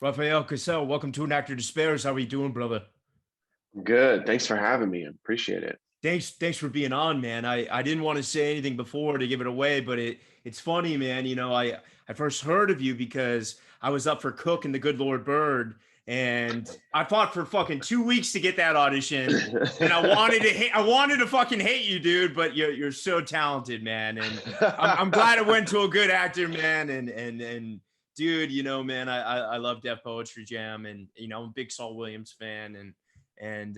Rafael Casal, welcome to An Actor Despairs. How are you doing, brother? Good. Thanks for having me. Appreciate it. Thanks for being on, man. I didn't want to say anything before to give it away, but it's funny, man. I first heard of you because I was up for Cook and the Good Lord Bird, and I fought for fucking 2 weeks to get that audition. And I wanted to fucking hate you, dude. But you're so talented, man. And I'm glad it went to a good actor, man. And dude, man, I love Def Poetry Jam, and I'm a big Saul Williams fan, and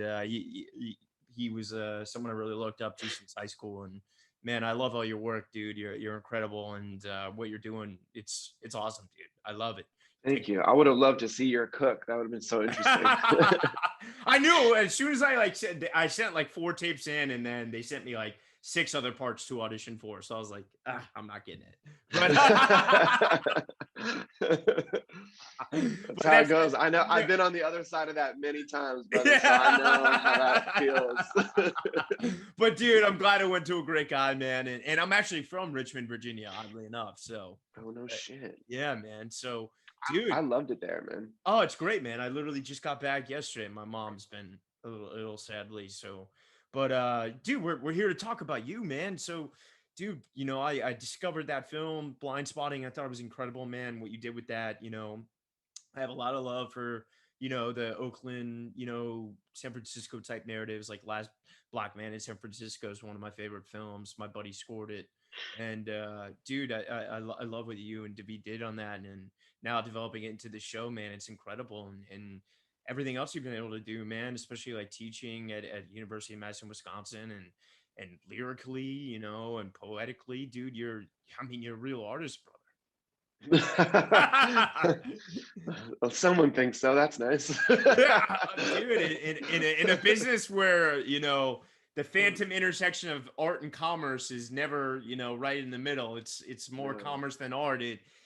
he was someone I really looked up to since high school. And man, I love all your work, dude. You're incredible, and what you're doing, it's awesome, dude. I love it. Thank you. I would have loved to see your cook. That would have been so interesting. I knew as soon as I sent like 4 tapes in, and then they sent me like 6 other parts to audition for. So I was like, I'm not getting it. That's how it goes. I know. I've been on the other side of that many times, brother. Yeah. So I know how that feels. But dude, I'm glad it went to a great guy, man. And I'm actually from Richmond, Virginia, oddly enough. So oh no shit. Yeah, man. So dude, I loved it there, man. Oh, it's great, man. I literally just got back yesterday. My mom's been a little ill, sadly. So, but dude, we're here to talk about you, man. So, dude, I discovered that film, Blindspotting. I thought it was incredible, man. What you did with that, I have a lot of love for the Oakland, San Francisco type narratives. Like Last Black Man in San Francisco is one of my favorite films. My buddy scored it, and dude, I love what you and David did on that, and now developing it into the show, man. It's incredible, and everything else you've been able to do, man. Especially like teaching at University of Madison, Wisconsin, and lyrically, and poetically, dude. You're a real artist, brother. Well, someone thinks so. That's nice. Yeah, dude, in a business where the phantom intersection of art and commerce is never right in the middle. It's more commerce than art.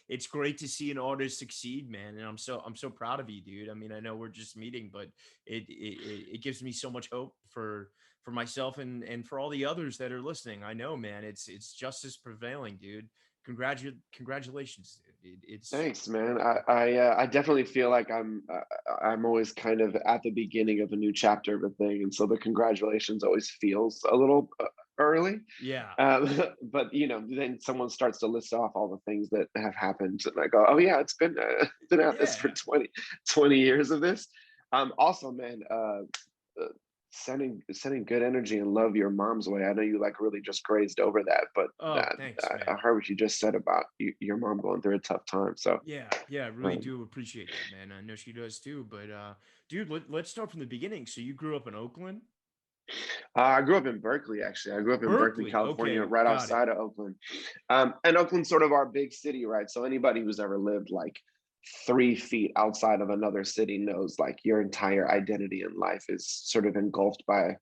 It's great to see an artist succeed, man, and I'm so proud of you, dude. I mean, I know we're just meeting, but it gives me so much hope for myself and for all the others that are listening. I know, man, it's justice prevailing, dude. Congratulations, dude. Thanks, man. I definitely feel like I'm always kind of at the beginning of a new chapter of a thing, and so the congratulations always feels a little early. Yeah. But then someone starts to list off all the things that have happened, and I go, oh yeah, it's been at this for 20 years of this. Also, man, sending good energy and love your mom's way. I know you like really just grazed over that, but thanks, I heard what you just said about your mom going through a tough time. So yeah, I really do appreciate that, man. I know she does too. But dude, let's start from the beginning. So you grew up in Oakland? I grew up in Berkeley, actually. I grew up in Berkeley, California, okay, right outside of Oakland. And Oakland's sort of our big city, right? So anybody who's ever lived like 3 feet outside of another city knows like your entire identity in life is sort of engulfed by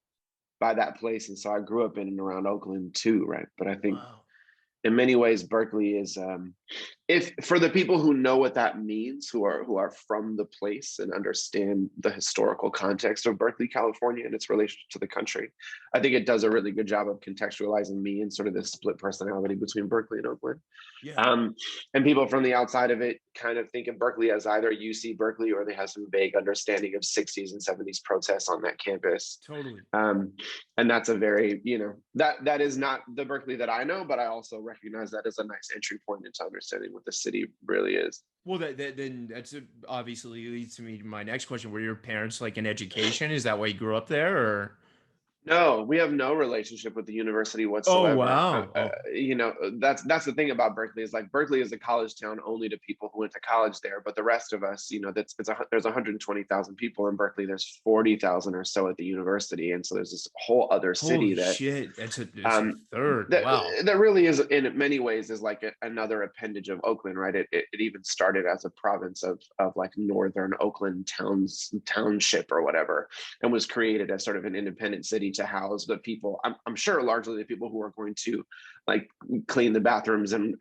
that place. And so I grew up in and around Oakland too, right? But I think in many ways Berkeley is if for the people who know what that means, who are from the place and understand the historical context of Berkeley, California, and its relationship to the country, I think it does a really good job of contextualizing me and sort of this split personality between Berkeley and Oakland. Yeah. And people from the outside of it kind of think of Berkeley as either UC Berkeley or they have some vague understanding of 60s and 70s protests on that campus. Totally. And that's a very, that is not the Berkeley that I know, but I also recognize that as a nice entry point into understanding what the city really is. Well, then that's obviously leads to me to my next question. Were your parents like in education? Is that why you grew up there, or? No, we have no relationship with the university whatsoever. Oh, wow. That's the thing about Berkeley is like Berkeley is a college town only to people who went to college there. But the rest of us, there's 120,000 people in Berkeley. There's 40,000 or so at the university. And so there's this whole other city that's a third. Wow. That really is in many ways is like another appendage of Oakland, right? It even started as a province of like Northern Oakland township or whatever, and was created as sort of an independent city to house the people, I'm sure largely the people who are going to like clean the bathrooms and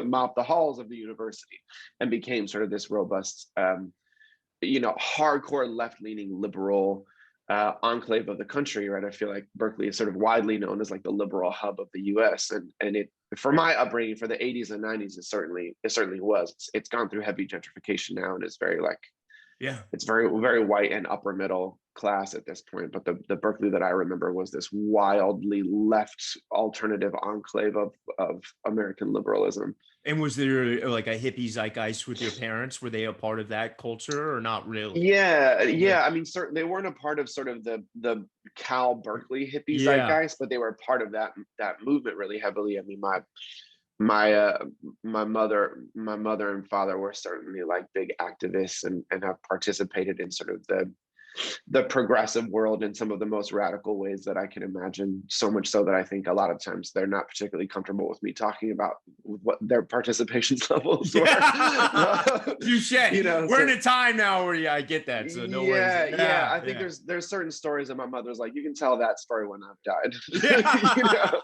mop the halls of the university, and became sort of this robust hardcore left-leaning liberal enclave of the country, right? I feel like Berkeley is sort of widely known as like the liberal hub of the US, and it for my upbringing, for the 80s and 90s, it certainly was. It's gone through heavy gentrification now, and it's very like, yeah, it's very, very white and upper middle class at this point. But the Berkeley that I remember was this wildly left alternative enclave of American liberalism. And was there like a hippie zeitgeist with your parents? Were they a part of that culture or not really? Yeah. I mean, certainly they weren't a part of sort of the Cal Berkeley hippie Yeah. zeitgeist, but they were part of that movement really heavily. I mean, my mother and father were certainly like big activists and have participated in sort of the progressive world in some of the most radical ways that I can imagine. So much so that I think a lot of times they're not particularly comfortable with me talking about what their participation levels were. Touche. You know, we're in a time now where I get that. So no worries. Yeah. I think there's certain stories that my mother's like, you can tell that story when I've died. You know?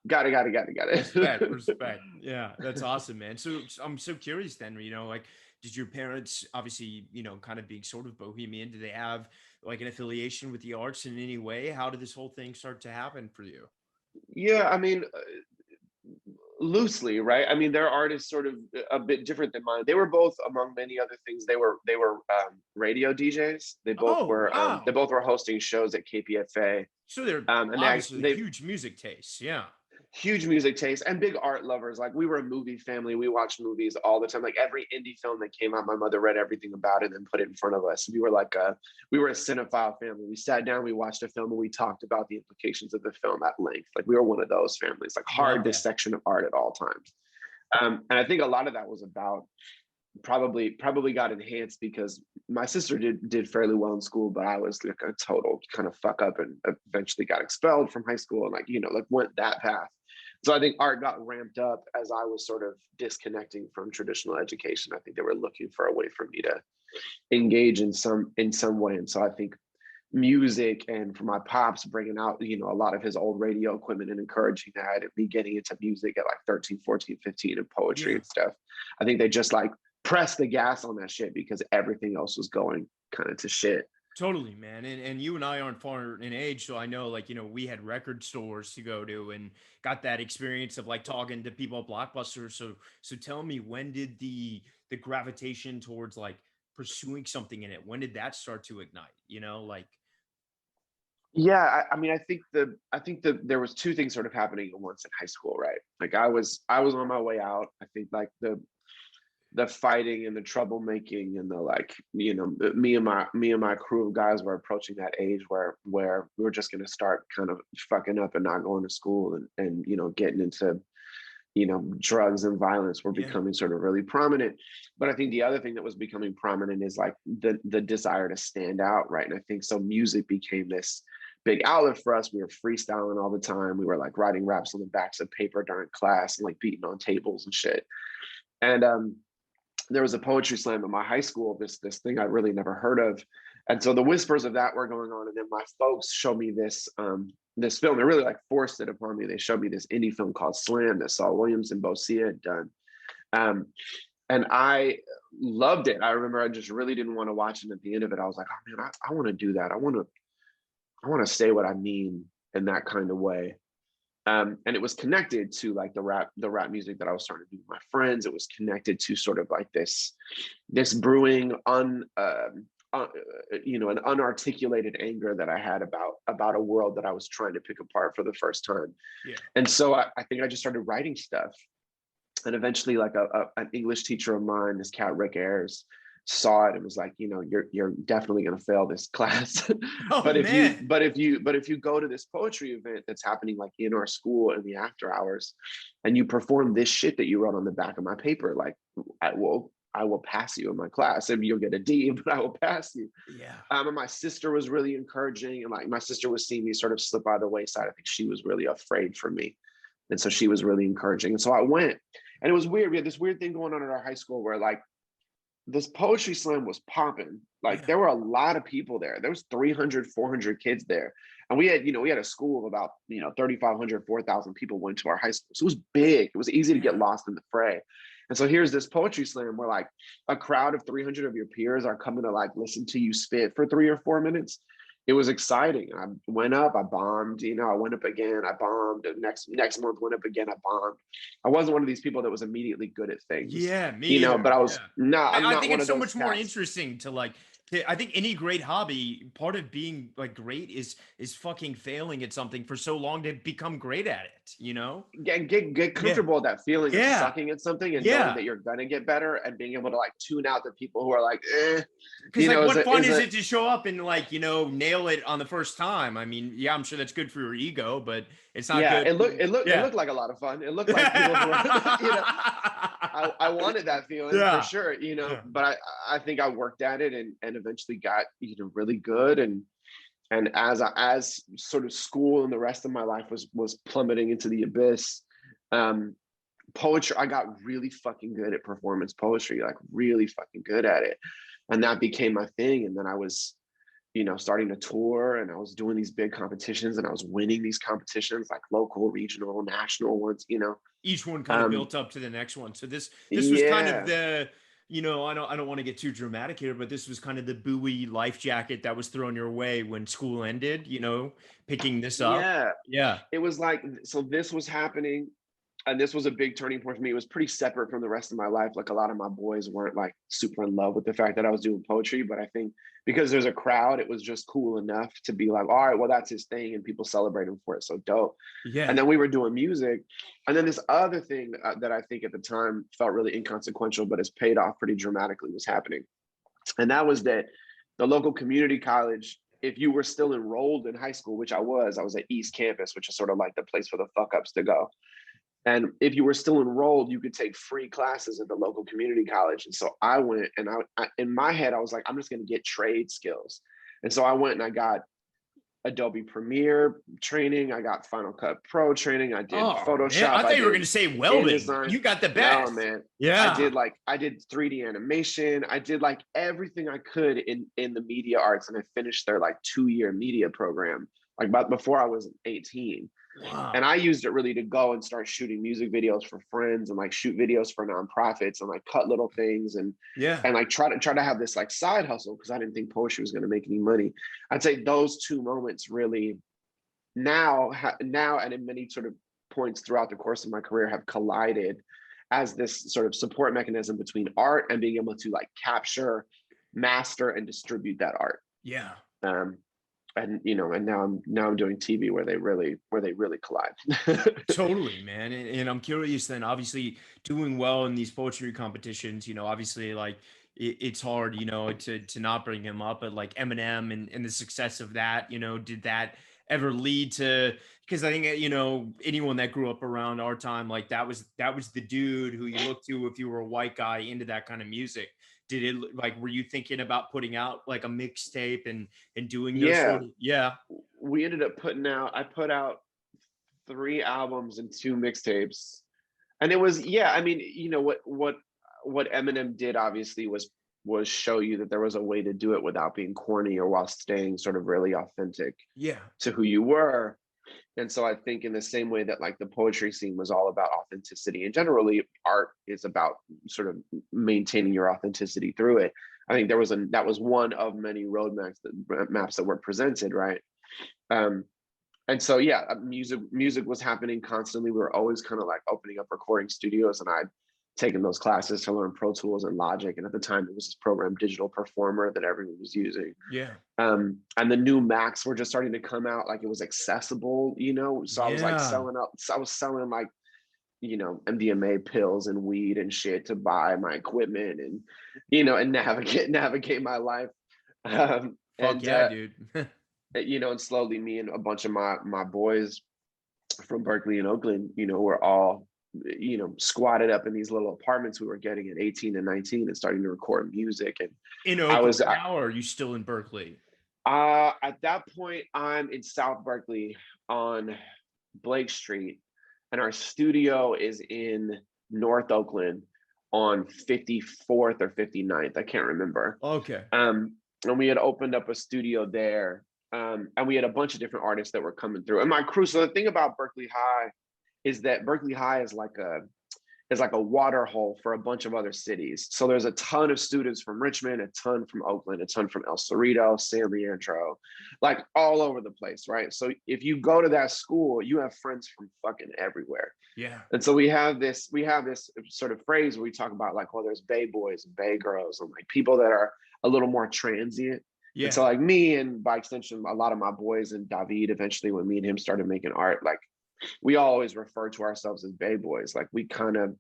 Got it. Respect. Yeah, that's awesome, man. So I'm so curious then, you know, like, did your parents, obviously, you know, kind of being sort of bohemian, do they have like an affiliation with the arts in any way? How did this whole thing start to happen for you? Yeah, I mean, loosely, right? I mean, their art is sort of a bit different than mine. They were both, among many other things, they were radio DJs. They both were hosting shows at KPFA. So they're obviously huge music tastes. Yeah. Huge music taste and big art lovers. Like, we were a movie family. We watched movies all the time. Like, every indie film that came out, my mother read everything about it and put it in front of us. We were a cinephile family. We sat down, we watched a film, and we talked about the implications of the film at length. Like, we were one of those families, like hard dissection of art at all times. And I think a lot of that was about probably got enhanced because my sister did fairly well in school, but I was like a total kind of fuck up and eventually got expelled from high school and went that path. So I think art got ramped up as I was sort of disconnecting from traditional education. I think they were looking for a way for me to engage in some way. And so I think music, and for my pops bringing out, you know, a lot of his old radio equipment and encouraging that, and me getting into music at like 13, 14, 15 and poetry and stuff. I think they just like pressed the gas on that shit because everything else was going kind of to shit. Totally, man. And you and I aren't far in age, so I know, like, you know, we had record stores to go to and got that experience of like talking to people at Blockbuster. So tell me, when did the gravitation towards like pursuing something in it, when did that start to ignite? You know, like. Yeah, I mean, I think there was two things sort of happening at once in high school, right? Like, I was on my way out. I think like the fighting and the troublemaking and the, like, you know, me and my crew of guys were approaching that age where we were just going to start kind of fucking up and not going to school and you know, getting into, you know, drugs and violence were becoming sort of really prominent. But I think the other thing that was becoming prominent is like the desire to stand out, right? And I think so music became this big outlet for us. We were freestyling all the time. We were like writing raps on the backs of paper during class and like beating on tables and shit. And there was a poetry slam at my high school, this thing I really never heard of. And so the whispers of that were going on. And then my folks showed me this film. They really like forced it upon me. They showed me this indie film called Slam that Saul Williams and Bosia had done. And I loved it. I remember I just really didn't want to watch it. At the end of it, I was like, oh man, I want to do that. I want to say what I mean in that kind of way. And it was connected to like the rap music that I was starting to do with my friends. It was connected to sort of like this brewing you know, an unarticulated anger that I had about a world that I was trying to pick apart for the first time. Yeah. And so I think I just started writing stuff. And eventually, like an English teacher of mine, this cat Rick Ayers, saw it and was like, you know, you're definitely going to fail this class. But if you go to this poetry event that's happening like in our school in the after hours, and you perform this shit that you wrote on the back of my paper, like I will pass you in my class. And you'll get a D, but I will pass you. Yeah. And my sister was really encouraging, and like my sister was seeing me sort of slip by the wayside. I think she was really afraid for me, and so she was really encouraging. And so I went, and it was weird. We had this weird thing going on at our high school where like this poetry slam was popping. Like there were a lot of people there. There was 300, 400 kids there. And we had a school of about, 3,500, 4,000 people went to our high school. So it was big. It was easy to get lost in the fray. And so here's this poetry slam where like a crowd of 300 of your peers are coming to like listen to you spit for 3 or 4 minutes. it was exciting. I went up, I bombed, I went up again, I bombed. Next month went up again, I bombed. I wasn't one of these people that was immediately good at things. Yeah, me either. But I was I'm I not think one it's of so those much more cats. interesting to like. I think any great hobby, part of being like great is fucking failing at something for so long to become great at it. Get comfortable with that feeling of Yeah. sucking at something and knowing that you're gonna get better, and being able to like tune out the people who are like, because like what fun is it to show up and like nail it on the first time? I mean, yeah, I'm sure that's good for your ego, but it's not good. It looked like a lot of fun. It looked like people who were, I wanted that feeling for sure, but I think I worked at it and eventually got really good, and as sort of school and the rest of my life was plummeting into the abyss, poetry, I got really fucking good at performance poetry, like really fucking good at it, and that became my thing. And then I was starting to tour, and I was doing these big competitions, and I was winning these competitions, like local, regional, national ones, each one kind of built up to the next one. So this was kind of the, I don't want to get too dramatic here, but this was kind of the buoy life jacket that was thrown your way when school ended, picking this up. Yeah. It was like, so this was happening, and this was a big turning point for me. It was pretty separate from the rest of my life. Like a lot of my boys weren't like super in love with the fact that I was doing poetry, but I think because there's a crowd, it was just cool enough to be like, all right, well, that's his thing, and people celebrate him for it. So dope. Yeah. And then we were doing music. And then this other thing that I think at the time felt really inconsequential, but has paid off pretty dramatically, was happening. And that was that the local community college, if you were still enrolled in high school, which I was at East Campus, which is sort of like the place for the fuck ups to go. And if you were still enrolled, you could take free classes at the local community college. And so I went, and I in my head, I was like, I'm just going to get trade skills. And so I went and I got Adobe Premiere training. I got Final Cut Pro training. I did Photoshop. Man, I thought you were going to say welding. You got the best. No, man. Yeah. I did 3D animation. I did like everything I could in the media arts. And I finished their like 2-year media program, like before I was 18. Wow. And I used it really to go and start shooting music videos for friends, and like shoot videos for nonprofits, and like cut little things, and like try to have this like side hustle, because I didn't think poetry was going to make any money. I'd say those two moments really now and in many sort of points throughout the course of my career have collided as this sort of support mechanism between art and being able to like capture, master, and distribute that art. Yeah. And now I'm doing TV where they really collide. Totally, man. And I'm curious then, obviously doing well in these poetry competitions, obviously like it's hard, to not bring him up, but like Eminem and the success of that, did that ever lead to, because I think, anyone that grew up around our time, like that was the dude who you looked to if you were a white guy into that kind of music. Did it, like, were you thinking about putting out like a mixtape and doing those? We ended up I put out 3 albums and 2 mixtapes, and it was, I mean, what Eminem did obviously was show you that there was a way to do it without being corny, or while staying sort of really authentic to who you were. And so I think in the same way that like the poetry scene was all about authenticity, and generally art is about sort of maintaining your authenticity through it, I think that was one of many roadmaps that were presented, right? And so music was happening constantly. We were always kind of like opening up recording studios, and I'd taken those classes to learn Pro Tools and Logic. And at the time it was this program, Digital Performer, that everyone was using. And the new Macs were just starting to come out, like it was accessible, so I was like selling like, MDMA pills and weed and shit to buy my equipment and, and navigate my life. Dude. And slowly me and a bunch of my boys from Berkeley and Oakland, were all, squatted up in these little apartments we were getting at 18 and 19 and starting to record music. And in Oakland now, or are you still in Berkeley? At that point, I'm in South Berkeley on Blake Street, and our studio is in North Oakland on 54th or 59th. I can't remember. Okay. And we had opened up a studio there, and we had a bunch of different artists that were coming through. And my crew. So the thing about Berkeley High is that Berkeley High is like is like a water hole for a bunch of other cities. So there's a ton of students from Richmond, a ton from Oakland, a ton from El Cerrito, San Leandro, like all over the place, right? So if you go to that school, you have friends from fucking everywhere. Yeah. And so we have this sort of phrase where we talk about like, well, there's Bay boys and Bay girls and like people that are a little more transient. Yeah. And so like me, and by extension, a lot of my boys, and David, eventually when me and him started making art, like we always refer to ourselves as Bay boys. Like we kind of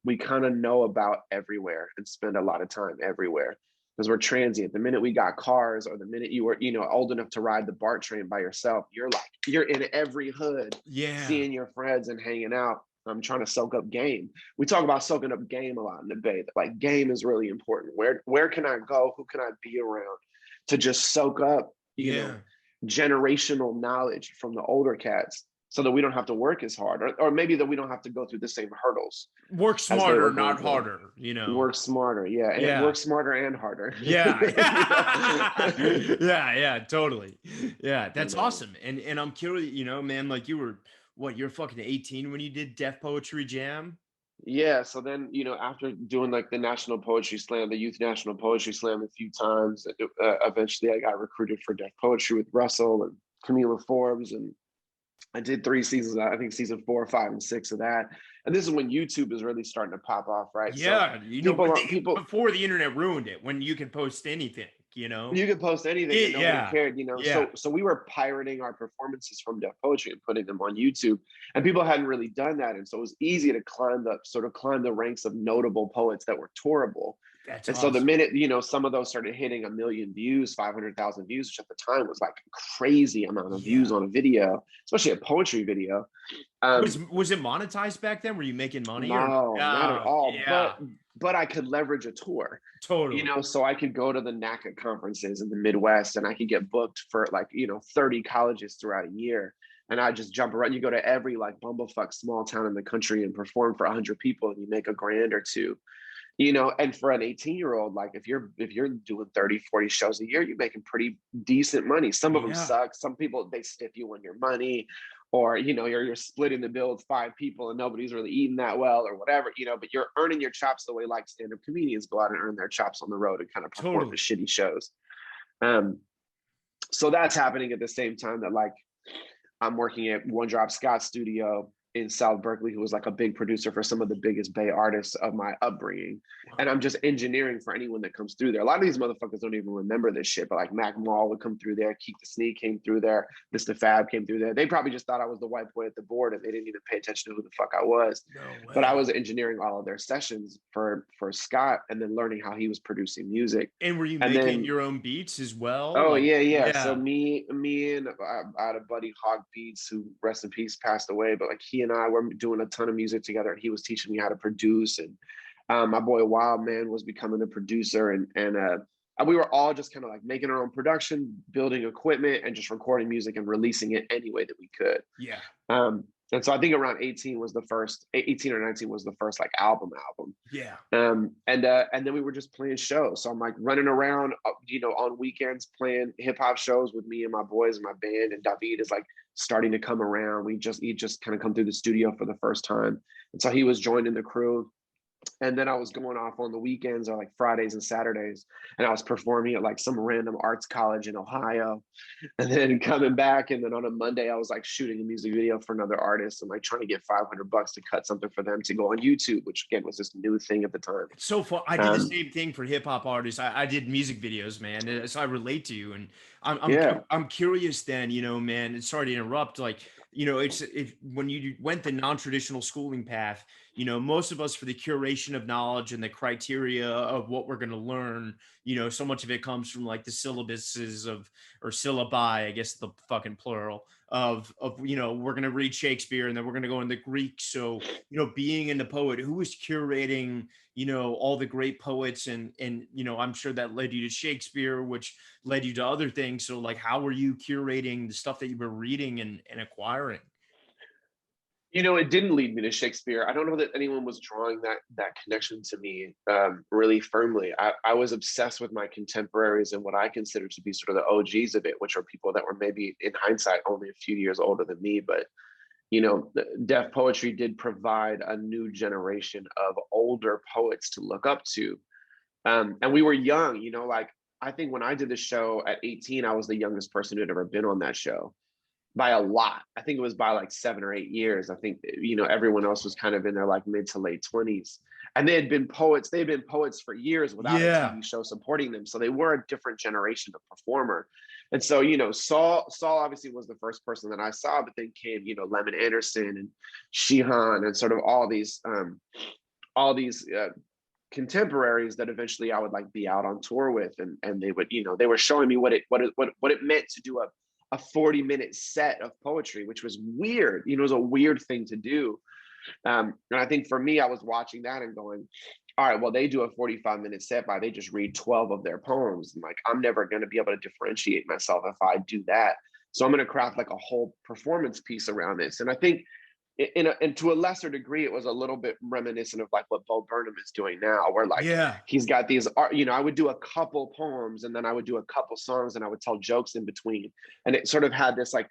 know about everywhere and spend a lot of time everywhere because we're transient. The minute we got cars, or the minute you were, old enough to ride the BART train by yourself, you're in every hood, seeing your friends and hanging out. I'm trying to soak up game. We talk about soaking up game a lot in the Bay. Like game is really important. Where can I go? Who can I be around to just soak up, generational knowledge from the older cats, so that we don't have to work as hard, or maybe that we don't have to go through the same hurdles. Work smarter, not harder, Work smarter, yeah. And it works smarter and harder. Yeah. Yeah, totally. Yeah, that's awesome. And I'm curious, man, like you're fucking 18 when you did Def Poetry Jam? Yeah, so then, after doing like the National Poetry Slam, the Youth National Poetry Slam a few times, eventually I got recruited for Def Poetry with Russell and Camila Forbes, and I did 3 seasons, I think season 4, 5, and 6 of that. And this is when YouTube is really starting to pop off, right? Yeah, so people before the internet ruined it, when you can post anything, You could post anything and nobody cared, So we were pirating our performances from Def Poetry and putting them on YouTube. And people hadn't really done that. And so it was easy to climb the ranks of notable poets that were tourable. That's awesome. So the minute, some of those started hitting 1 million views, 500,000 views, which at the time was like a crazy amount of views on a video, especially a poetry video. Was it monetized back then? Were you making money? No, not at all. Yeah. But I could leverage a tour. Totally. So I could go to the NACA conferences in the Midwest, and I could get booked for 30 colleges throughout a year. And I just jump around. You go to every like bumblefuck small town in the country and perform for 100 people, and you make $1 grand or $2. And for an 18-year-old, like if you're doing 30, 40 shows a year, you're making pretty decent money. Some of them suck. Some people, they stiff you on your money, or, you're splitting the bill with 5 people and nobody's really eating that well or whatever, but you're earning your chops the way like stand-up comedians go out and earn their chops on the road and kind of perform the shitty shows. So that's happening at the same time that like I'm working at One Drop Scott's studio in South Berkeley, who was like a big producer for some of the biggest Bay artists of my upbringing. Wow. And I'm just engineering for anyone that comes through there. A lot of these motherfuckers don't even remember this shit, but like Mac Mall would come through there, Keek the Sneak came through there, Mr. Fab came through there. They probably just thought I was the white boy at the board and they didn't even pay attention to who the fuck I was. No, but I was engineering all of their sessions for Scott, and then learning how he was producing music. And were you making your own beats as well? Oh, yeah. So me and I had a buddy, Hawke Beats, who rest in peace, passed away, but like he and I were doing a ton of music together, and he was teaching me how to produce. And my boy Wild Man was becoming a producer, and we were all just kind of like making our own production, building equipment, and just recording music and releasing it any way that we could. Yeah. And so I think around 18 or 19 was the first like album. Yeah. And then we were just playing shows. So I'm like running around, on weekends playing hip hop shows with me and my boys and my band. And David is like starting to come around. He just kind of come through the studio for the first time. And so he was joining the crew. And then I was going off on the weekends, or like Fridays and Saturdays, and I was performing at like some random arts college in Ohio, and then coming back. And then on a Monday, I was like shooting a music video for another artist and like trying to get $500 to cut something for them to go on YouTube, which again was this new thing at the time. It's so fun. I did the same thing for hip hop artists. I did music videos, man. So I relate to you, and I'm curious then, man, and sorry to interrupt, like, when you went the non-traditional schooling path, most of us, for the curation of knowledge and the criteria of what we're going to learn, so much of it comes from like the syllabuses or syllabi, I guess the fucking plural of we're going to read Shakespeare and then we're going to go into Greek. So, being in the poet, who was curating, all the great poets, and I'm sure that led you to Shakespeare, which led you to other things. So like, how were you curating the stuff that you were reading and acquiring? It didn't lead me to Shakespeare. I don't know that anyone was drawing that connection to me really firmly. I was obsessed with my contemporaries and what I consider to be sort of the OGs of it, which are people that were maybe in hindsight only a few years older than me, but deaf poetry did provide a new generation of older poets to look up to. And we were young, like I think when I did the show at 18, I was the youngest person who had ever been on that show by a lot. I think it was by like 7 or 8 years. I think, everyone else was kind of in their like mid to late 20s. And they had been poets for years without a TV show supporting them. So they were a different generation of performer. And so, Saul obviously was the first person that I saw, but then came, Lemon Anderson and Shihan and sort of all these contemporaries that eventually I would like be out on tour with, and they would, they were showing me what it meant to do a 40-minute set of poetry, which was weird. It was a weird thing to do. And I think for me, I was watching that and going, all right, well, they do a 45-minute set by they just read 12 of their poems. And like, I'm never going to be able to differentiate myself if I do that. So I'm going to craft like a whole performance piece around this. And I think and to a lesser degree, it was a little bit reminiscent of like what Bo Burnham is doing now, where like he's got these, I would do a couple poems and then I would do a couple songs and I would tell jokes in between. And it sort of had this like,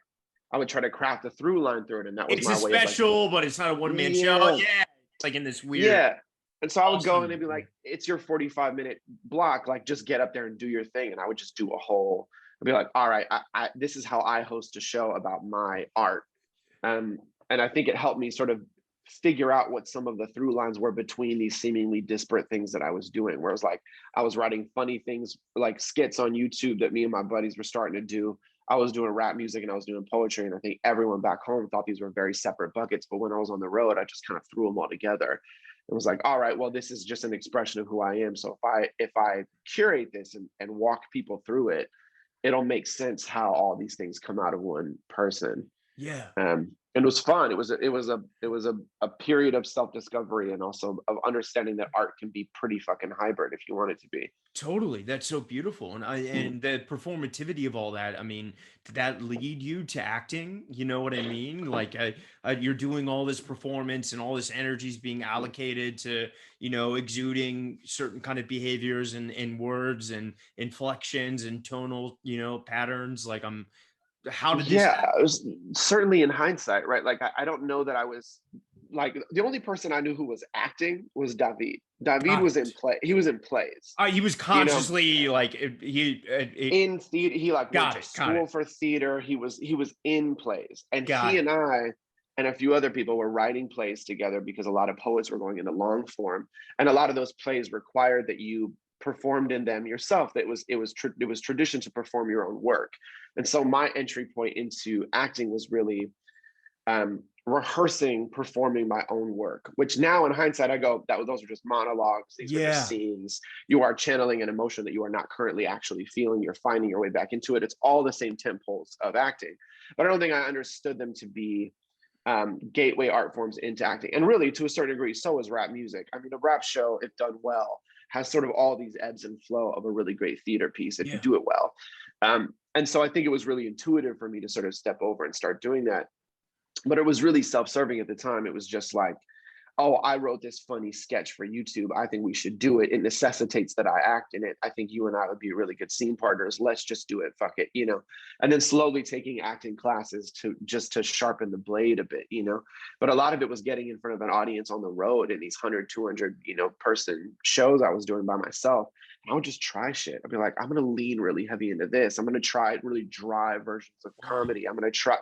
I would try to craft a through line through it. And that was my way special, of like, but it's not a one-man show. Yeah. It's like in this weird. Yeah. And so I would go and they'd be like, it's your 45-minute block. Like, just get up there and do your thing. And I would just do I'd be like, all right, this is how I host a show about my art. And I think it helped me sort of figure out what some of the through lines were between these seemingly disparate things that I was doing. Whereas like I was writing funny things like skits on YouTube that me and my buddies were starting to do. I was doing rap music and I was doing poetry. And I think everyone back home thought these were very separate buckets. But when I was on the road, I just kind of threw them all together. It was like, all right, well, this is just an expression of who I am. So if I curate this and walk people through it, it'll make sense how all these things come out of one person. Yeah. And it was fun. It was a period of self-discovery and also of understanding that art can be pretty fucking hybrid if you want it to be. Totally. That's so beautiful. And the performativity of all that, I mean, did that lead you to acting? You know what I mean? Like you're doing all this performance and all this energy is being allocated to, exuding certain kind of behaviors and words and inflections and tonal, patterns. Like how did this happen? It was certainly in hindsight, right? Like I don't know that I was like, the only person I knew who was acting was David. Was in play. He was in plays. He was consciously like in theater. He like went to school for theater. He was in plays, and and I and a few other people were writing plays together because a lot of poets were going into long form, and a lot of those plays required that you performed in them yourself. That it was tradition to perform your own work. And so my entry point into acting was really rehearsing, performing my own work, which now in hindsight, I go, those are just monologues. These are just scenes. You are channeling an emotion that you are not currently actually feeling. You're finding your way back into it. It's all the same tempos of acting. But I don't think I understood them to be gateway art forms into acting. And really, to a certain degree, so is rap music. I mean, a rap show, if done well, has sort of all these ebbs and flow of a really great theater piece if you do it well. And so I think it was really intuitive for me to sort of step over and start doing that. But it was really self-serving at the time. It was just like, oh, I wrote this funny sketch for YouTube. I think we should do it. It necessitates that I act in it. I think you and I would be really good scene partners. Let's just do it. Fuck it, And then slowly taking acting classes to sharpen the blade a bit, But a lot of it was getting in front of an audience on the road in these 100, 200, person shows I was doing by myself. And I would just try shit. I'd be like, I'm going to lean really heavy into this. I'm going to try really dry versions of comedy. I'm going to try,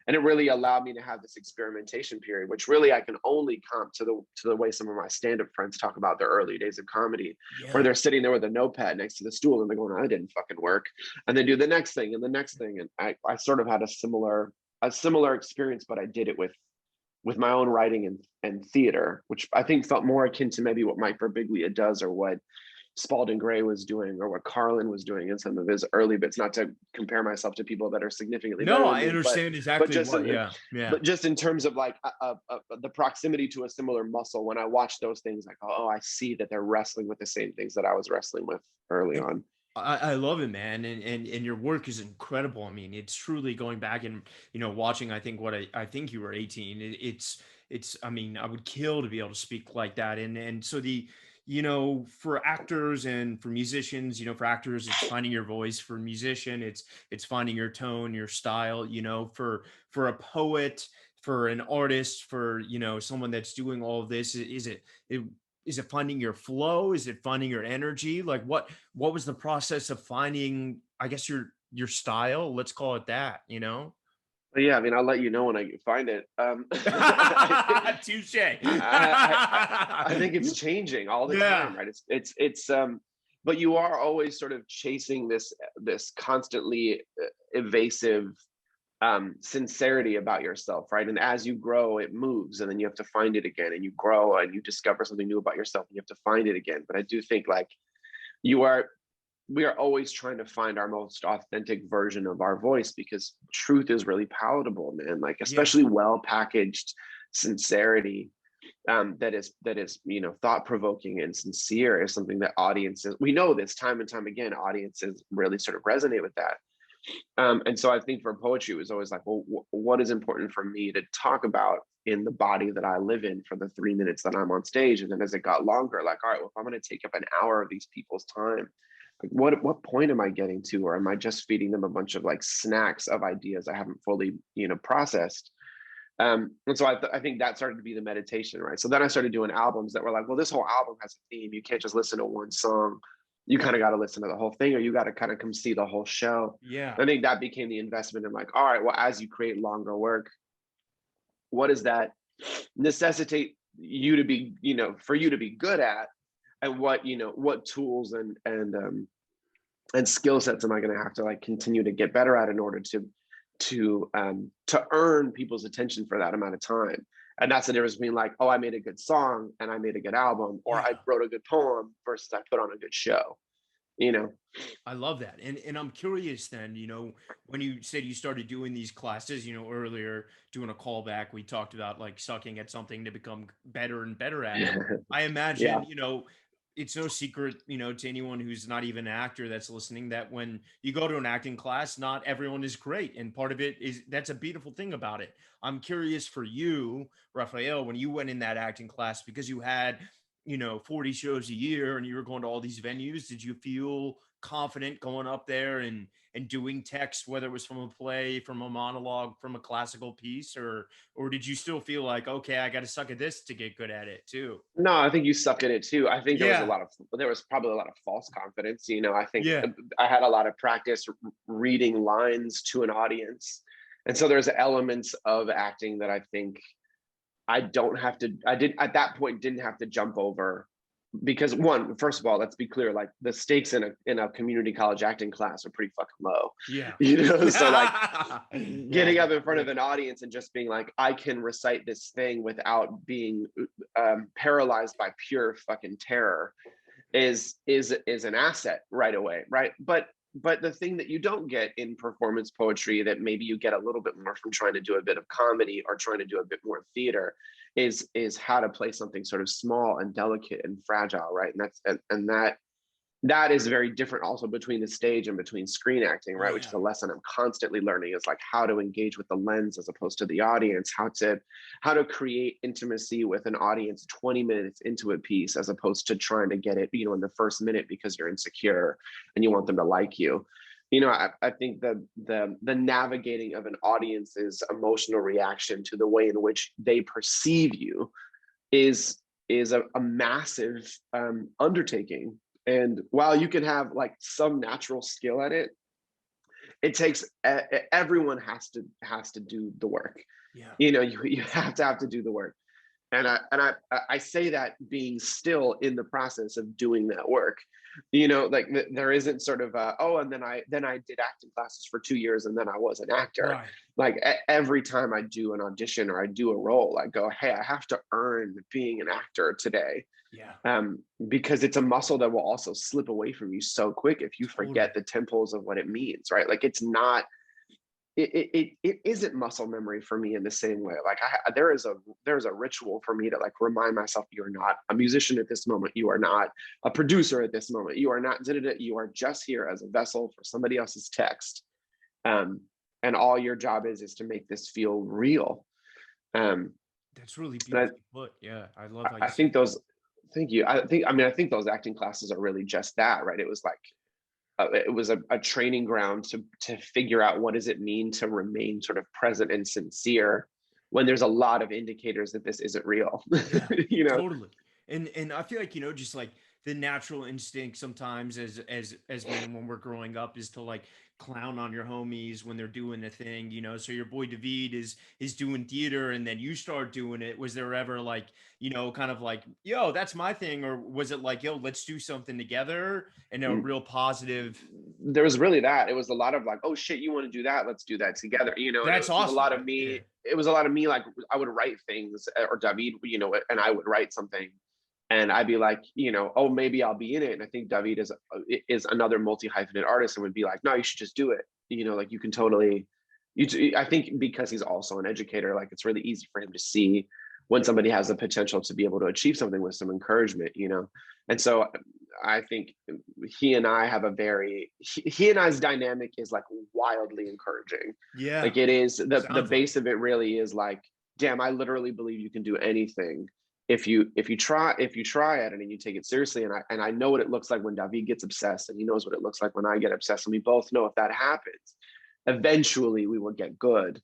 And it really allowed me to have this experimentation period, which really I can only comp to the way some of my stand-up friends talk about their early days of comedy, where they're sitting there with a notepad next to the stool and they're going, "I didn't fucking work," and then do the next thing and the next thing. And I sort of had a similar experience, but I did it with my own writing and theater, which I think felt more akin to maybe what Mike Birbiglia does or what Spalding Gray was doing or what Carlin was doing in some of his early bits, not to compare myself to people that are significantly better than I understand exactly but just in terms of like the proximity to a similar muscle, when I watch those things, I go, oh, I see that they're wrestling with the same things that I was wrestling with early on. I love it, man. And your work is incredible. I mean, it's truly going back and, watching, I think I think you were 18. I mean, I would kill to be able to speak like that. And so for actors and for musicians, for actors, it's finding your voice. For a musician, it's finding your tone, your style, for a poet, for an artist, for, you know, someone that's doing all of this? Is it finding your flow? Is it finding your energy? Like what was the process of finding, I guess, your style? Let's call it that, you know? But yeah, I mean, I'll let you know when I find it. Touche. I think it's changing all the Yeah. time, right? But you are always sort of chasing this constantly evasive sincerity about yourself, right? And as you grow, it moves, and then you have to find it again, and you grow and you discover something new about yourself, and you have to find it again. But I do think like you are we are always trying to find our most authentic version of our voice, because truth is really palatable, man. Like, Yeah. especially well packaged sincerity, that is, you know, thought provoking and sincere, is something that audiences, we know this time and time again, audiences really sort of resonate with that. And so I think for poetry, it was always like, well, what is important for me to talk about in the body that I live in for the 3 minutes that I'm on stage? And then as it got longer, like, all right, well, if I'm going to take up an hour of these people's time, like what point am I getting to? Or am I just feeding them a bunch of like snacks of ideas I haven't fully, you know, processed? And so I think that started to be the meditation, right? So then I started doing albums that were like, well, this whole album has a theme. You can't just listen to one song. You kind of got to listen to the whole thing, or you got to kind of come see the whole show. Yeah. I think that became the investment in like, all right, well, as you create longer work, what does that necessitate you to be, you know, for you to be good at? And what, you know, what tools and skill sets am I going to have to like continue to get better at in order to earn people's attention for that amount of time? And that's the difference between like, oh, I made a good song and I made a good album, or I wrote a good poem, versus I put on a good show, you know? I love that. And I'm curious then, you know, when you said you started doing these classes, you know, earlier doing a callback, we talked about like sucking at something to become better and better at it. I Yeah. imagine, you know, it's no secret, you know, to anyone who's not even an actor that's listening, that when you go to an acting class, not everyone is great. And part of it is, that's a beautiful thing about it. I'm curious for you, Rafael, when you went in that acting class, because you had, you know, 40 shows a year and you were going to all these venues, did you feel confident going up there and doing text, whether it was from a play, from a monologue, from a classical piece, or did you still feel like, okay, I got to suck at this to get good at it too? No, I think you suck at it too. I think Yeah. there was probably a lot of false confidence. You know, I think Yeah. I had a lot of practice reading lines to an audience. And so there's elements of acting that I think I did at that point didn't have to jump over, because one, first of all, let's be clear, like the stakes in a community college acting class are pretty fucking low. Yeah. You know, so like Yeah. getting up in front of an audience and just being like, I can recite this thing without being paralyzed by pure fucking terror is an asset right away, right? But the thing that you don't get in performance poetry, that maybe you get a little bit more from trying to do a bit of comedy or trying to do a bit more theater, is how to play something sort of small and delicate and fragile, right? And that is very different also between the stage and between screen acting, right? Which is Yeah. a lesson I'm constantly learning, is like how to engage with the lens as opposed to the audience, how to create intimacy with an audience 20 minutes into a piece, as opposed to trying to get it, you know, in the first minute because you're insecure and you want them to like you. You know, I think the navigating of an audience's emotional reaction to the way in which they perceive you is a massive undertaking. And while you can have like some natural skill at it, it takes everyone has to do the work. Yeah. You know, you have to do the work. And I say that being still in the process of doing that work. You know, like there isn't sort of and then I did acting classes for 2 years and then I was an actor. Right. Like every time I do an audition or I do a role, I go, hey, I have to earn being an actor today. Yeah. Because it's a muscle that will also slip away from you so quick if you Totally. forget the tempos of what it means, right? Like it's not, it isn't muscle memory for me in the same way. Like there is a ritual for me to like remind myself, you're not a musician at this moment, you are not a producer at this moment, you are not, you are just here as a vessel for somebody else's text, and all your job is to make this feel real. That's really beautifully put. Yeah. I love how you I said think those, thank you. I think those acting classes are really just that, right? It was like it was a training ground to figure out what does it mean to remain sort of present and sincere when there's a lot of indicators that this isn't real. Yeah, You know? totally. And I feel like, just like the natural instinct sometimes as men when we're growing up is to like clown on your homies when they're doing a thing, So your boy David is doing theater and then you start doing it. Was there ever like, kind of like, yo, that's my thing, or was it like, yo, let's do something together, and a real positive? There was really that. It was a lot of like, oh shit, you want to do that? Let's do that together, And That's it was a awesome. lot of Yeah. me. It was a lot of me. Like I would write things, or David, and I would write something, and I'd be like, oh, maybe I'll be in it. And I think David is another multi-hyphenate artist, and would be like, no, you should just do it. Like you can totally. I think because he's also an educator, like it's really easy for him to see when somebody has the potential to be able to achieve something with some encouragement, And so I think he and I have he and I's dynamic is like wildly encouraging. Yeah. Like it is the base of it really is like, damn, I literally believe you can do anything if you try at it and you take it seriously. And I know what it looks like when David gets obsessed, and he knows what it looks like when I get obsessed. And we both know if that happens, eventually we will get good.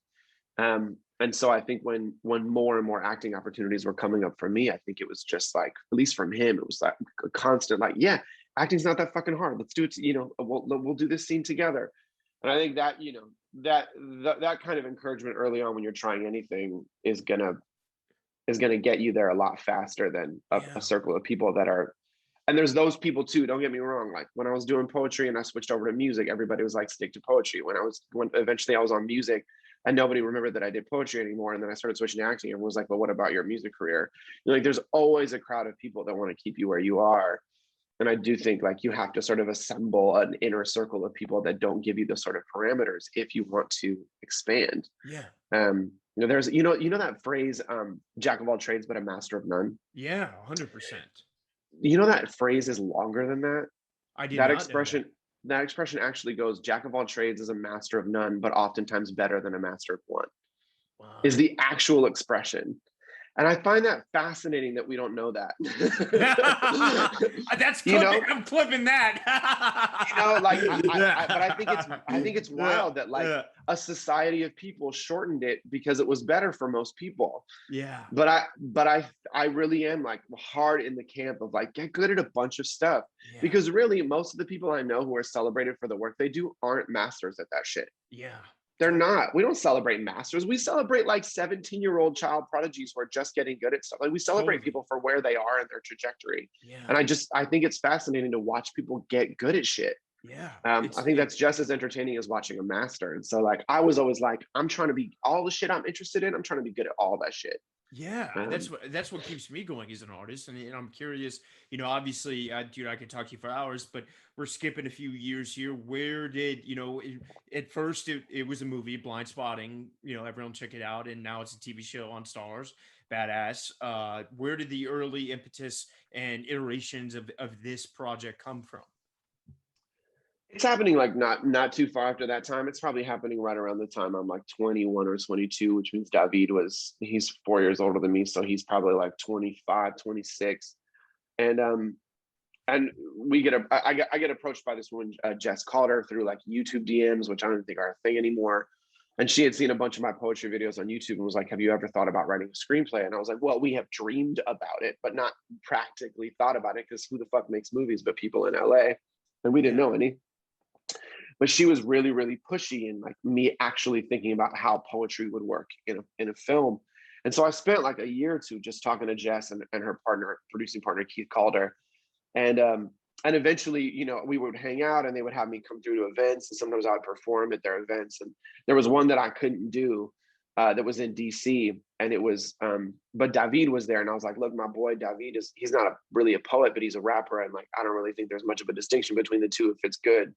And so I think when more and more acting opportunities were coming up for me, I think it was just like, at least from him, it was like a constant, like, yeah, acting's not that fucking hard. Let's do it. We'll do this scene together. And I think that, that kind of encouragement early on when you're trying anything is gonna get you there a lot faster than a circle of people that are. And there's those people too, don't get me wrong. Like when I was doing poetry and I switched over to music, everybody was like, stick to poetry. When eventually I was on music and nobody remembered that I did poetry anymore, and then I started switching to acting, everyone was like, well, what about your music career? Like there's always a crowd of people that want to keep you where you are. And I do think like you have to sort of assemble an inner circle of people that don't give you the sort of parameters if you want to expand. Yeah. There's that phrase, jack of all trades, but a master of none. Yeah, 100%. That phrase is longer than that. I did that not expression know that expression actually goes, jack of all trades is a master of none, but oftentimes better than a master of one. Wow. Is the actual expression. And I find that fascinating that we don't know that. That's clipping. I'm clipping that. But I think it's wild that like a society of people shortened it because it was better for most people. Yeah. But I really am like hard in the camp of like, get good at a bunch of stuff, because really most of the people I know who are celebrated for the work they do aren't masters at that shit. Yeah. They're not. We don't celebrate masters. We celebrate like 17-year-old child prodigies who are just getting good at stuff. Like we celebrate people for where they are in their trajectory. Yeah. And I think it's fascinating to watch people get good at shit. Yeah. I think that's just as entertaining as watching a master. And so like, I was always like, I'm trying to be all the shit I'm interested in. I'm trying to be good at all that shit. Yeah, that's what keeps me going as an artist, and I'm curious. Obviously, dude, I could talk to you for hours, but we're skipping a few years here. Where did at first it was a movie, Blindspotting. Everyone check it out, and now it's a TV show on STARZ. Badass. Where did the early impetus and iterations of this project come from? It's happening like not too far after that time. It's probably happening right around the time I'm like 21 or 22, which means David he's 4 years older than me. So he's probably like 25, 26. And I get approached by this woman, Jess Calder, through like YouTube DMs, which I don't think are a thing anymore. And she had seen a bunch of my poetry videos on YouTube and was like, have you ever thought about writing a screenplay? And I was like, well, we have dreamed about it, but not practically thought about it, because who the fuck makes movies but people in LA? And we didn't know any. But she was really, really pushy in like me actually thinking about how poetry would work in a film. And so I spent like a year or two just talking to Jess and her producing partner, Keith Calder. And eventually, we would hang out and they would have me come through to events. And sometimes I would perform at their events. And there was one that I couldn't do that was in DC. And it was, but David was there. And I was like, look, my boy, David he's not really a poet, but he's a rapper. And like, I don't really think there's much of a distinction between the two if it's good,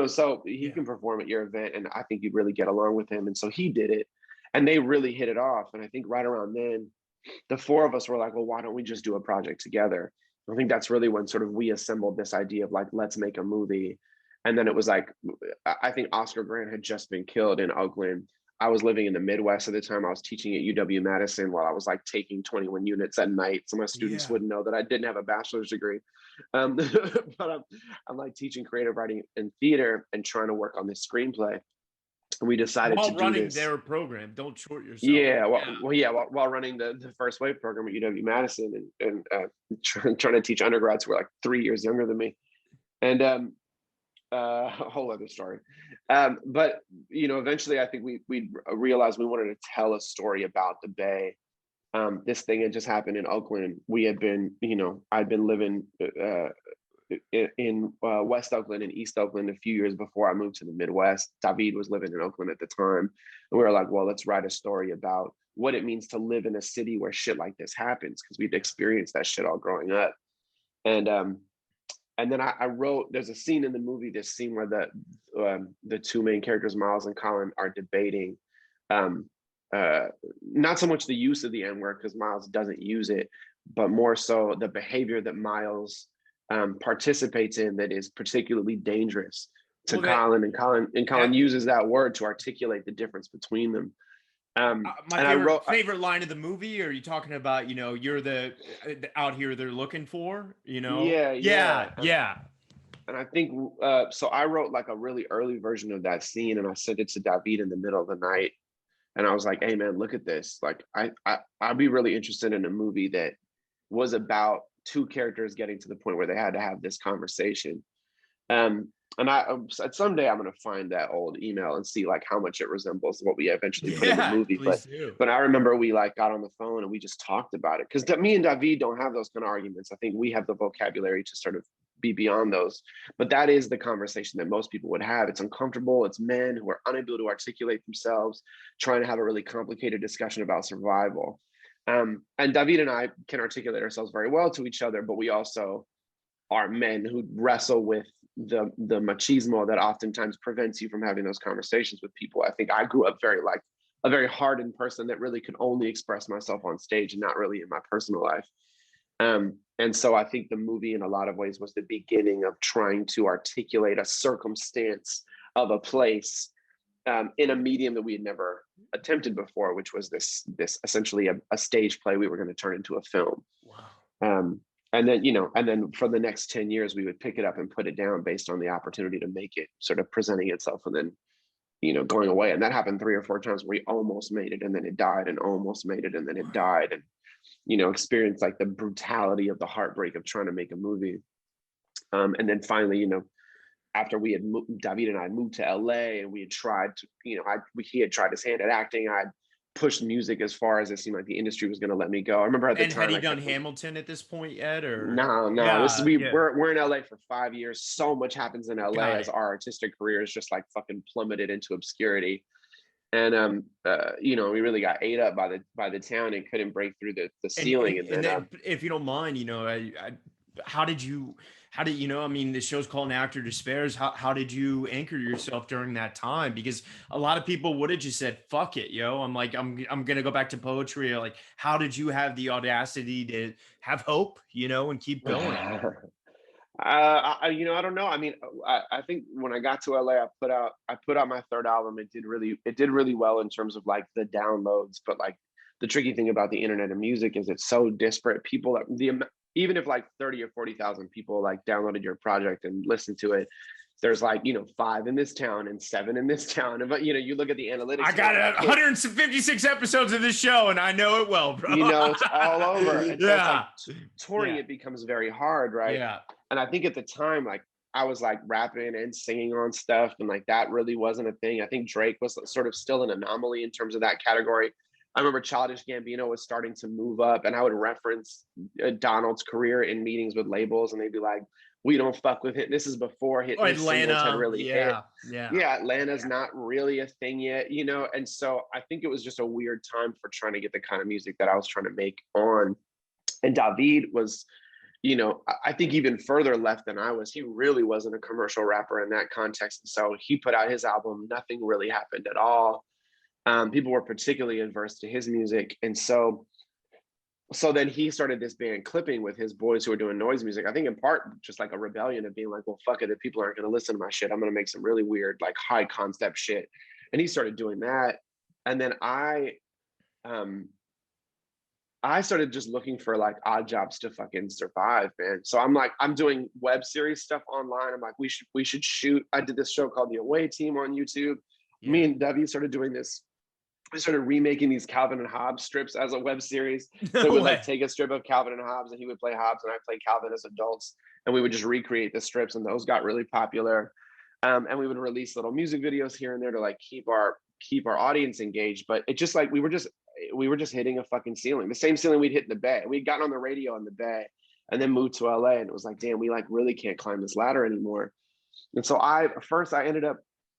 so he can perform at your event. And I think you'd really get along with him. And so he did it and they really hit it off. And I think right around then, the four of us were like, well, why don't we just do a project together? I think that's really when sort of we assembled this idea of like, let's make a movie. And then it was like, I think Oscar Grant had just been killed in Oakland. I was living in the Midwest at the time. I was teaching at UW-Madison while I was like taking 21 units at night. So my students wouldn't know that I didn't have a bachelor's degree. But I'm like teaching creative writing and theater and trying to work on this screenplay. we decided to while do running this. their program. Don't short yourself. Yeah, while running the first wave program at UW-Madison and trying to teach undergrads who were like 3 years younger than me. And a whole other story. But eventually I think we realized we wanted to tell a story about the Bay. This thing had just happened in Oakland. We had been, I'd been living in West Oakland and East Oakland a few years before I moved to the Midwest. David was living in Oakland at the time. And we were like, well, let's write a story about what it means to live in a city where shit like this happens, because we'd experienced that shit all growing up. And then I wrote, there's a scene in the movie, this scene where the two main characters, Miles and Colin, are debating not so much the use of the N-word, because Miles doesn't use it, but more so the behavior that Miles participates in that is particularly dangerous to Colin, and Colin uses that word to articulate the difference between them. My favorite line of the movie. Are you talking about, you're the out here they're looking for, Yeah. And I think so I wrote like a really early version of that scene, and I sent it to David in the middle of the night, and I was like, hey man, look at this. Like I'd be really interested in a movie that was about two characters getting to the point where they had to have this conversation. And someday I'm going to find that old email and see like how much it resembles what we eventually put in the movie. But I remember we like got on the phone and we just talked about it, because me and David don't have those kind of arguments. I think we have the vocabulary to sort of be beyond those. But that is the conversation that most people would have. It's uncomfortable. It's men who are unable to articulate themselves, trying to have a really complicated discussion about survival. And David and I can articulate ourselves very well to each other, but we also are men who wrestle with the machismo that oftentimes prevents you from having those conversations with people. I think I grew up a very hardened person that really could only express myself on stage and not really in my personal life. And so I think the movie in a lot of ways was the beginning of trying to articulate a circumstance of a place in a medium that we had never attempted before, which was this essentially a stage play we were going to turn into a film. Wow. And then for the next 10 years, we would pick it up and put it down based on the opportunity to make it, sort of presenting itself and then, going away. And that happened 3 or 4 times where we almost made it and then it died, and almost made it and then it died, and, experienced like the brutality of the heartbreak of trying to make a movie. And then finally, after we had David and I moved to LA, and we had tried to, he had tried his hand at acting. I'd pushed music as far as it seemed like the industry was going to let me go. I remember at the time. And had he done Hamilton at this point yet, or no? Yeah, we're in LA for 5 years. So much happens in LA as our artistic careers just like fucking plummeted into obscurity. And we really got ate up by the town and couldn't break through the ceiling. And then if you don't mind, how did the show's called An Actor Despairs. How did you anchor yourself during that time? Because a lot of people would have just said, fuck it, I'm going to go back to poetry. Like, how did you have the audacity to have hope, and keep going? I don't know. I mean, I think when I got to LA, I put out my third album. It did really well in terms of like the downloads, but like the tricky thing about the internet and music is it's so disparate. Even if like 30 or 40,000 people like downloaded your project and listened to it, there's like, 5 in this town and 7 in this town. But you look at the analytics. I got 156 episodes of this show and I know it well, bro. It's all over. And so it's like touring, it becomes very hard, right? Yeah. And I think at the time, like I was like rapping and singing on stuff, and like that really wasn't a thing. I think Drake was sort of still an anomaly in terms of that category. I remember Childish Gambino was starting to move up, and I would reference Donald's career in meetings with labels, and they'd be like, "We don't fuck with it." This is before Atlanta had really hit. Yeah, Atlanta's not really a thing yet, And so I think it was just a weird time for trying to get the kind of music that I was trying to make on. And David was, I think even further left than I was. He really wasn't a commercial rapper in that context. And so he put out his album. Nothing really happened at all. People were particularly adverse to his music. And so then he started this band Clipping with his boys who were doing noise music. I think in part just like a rebellion of being like, well, fuck it, if people aren't going to listen to my shit, I'm going to make some really weird, like high concept shit. And he started doing that. And then I started just looking for like odd jobs to fucking survive, man. So I'm doing web series stuff online. I'm like, we should shoot. I did this show called The Away Team on YouTube. Me and Debbie started doing this. We started remaking these Calvin and Hobbes strips as a web series. So we would like take a strip of Calvin and Hobbes, and he would play Hobbes, and I play Calvin as adults, and we would just recreate the strips, and those got really popular. And we would release little music videos here and there to like keep our audience engaged. But it just like we were just hitting a fucking ceiling, the same ceiling we'd hit in the Bay. We'd gotten on the radio in the Bay, and then moved to LA, and it was like, damn, we like really can't climb this ladder anymore. And so I ended up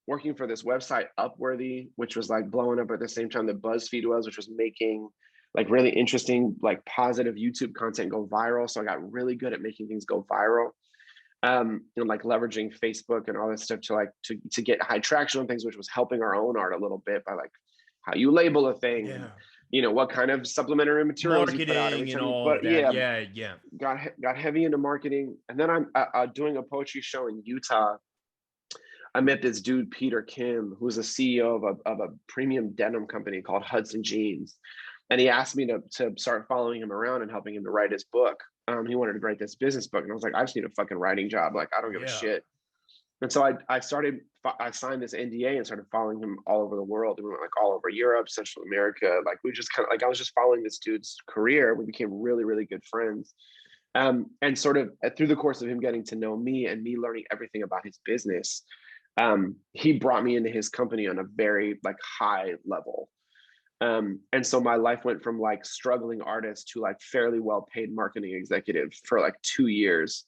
working for this website Upworthy, which was like blowing up at the same time that BuzzFeed was, which was making like really interesting, like positive YouTube content go viral. So I got really good at making things go viral. Like leveraging Facebook and all this stuff to get high traction on things, which was helping our own art a little bit by like how you label a thing, what kind of supplementary materials marketing you put out and all of that. Got heavy into marketing. And then I'm doing a poetry show in Utah. I met this dude, Peter Kim, who's a CEO of a premium denim company called Hudson Jeans. And he asked me to start following him around and helping him to write his book. He wanted to write this business book. And I was like, I just need a fucking writing job. Like, I don't give a shit. And so I signed this NDA and started following him all over the world. We went like all over Europe, Central America. Like we just kind of like, I was just following this dude's career. We became really, really good friends. And sort of through the course of him getting to know me and me learning everything about his business, he brought me into his company on a very like high level. And so my life went from like struggling artist to like fairly well-paid marketing executive for like 2 years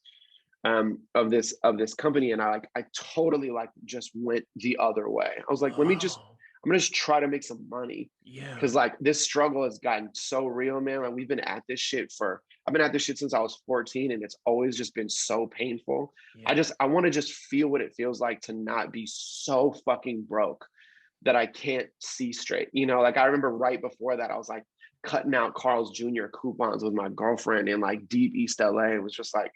of this company. And I totally like just went the other way. I was like, I'm gonna just try to make some money. Yeah. Cause like this struggle has gotten so real, man. Like I've been at this shit since I was 14, and it's always just been so painful. Yeah. I want to just feel what it feels like to not be so fucking broke that I can't see straight. Like I remember right before that, I was like cutting out Carl's Jr. coupons with my girlfriend in like deep East LA. It was just like,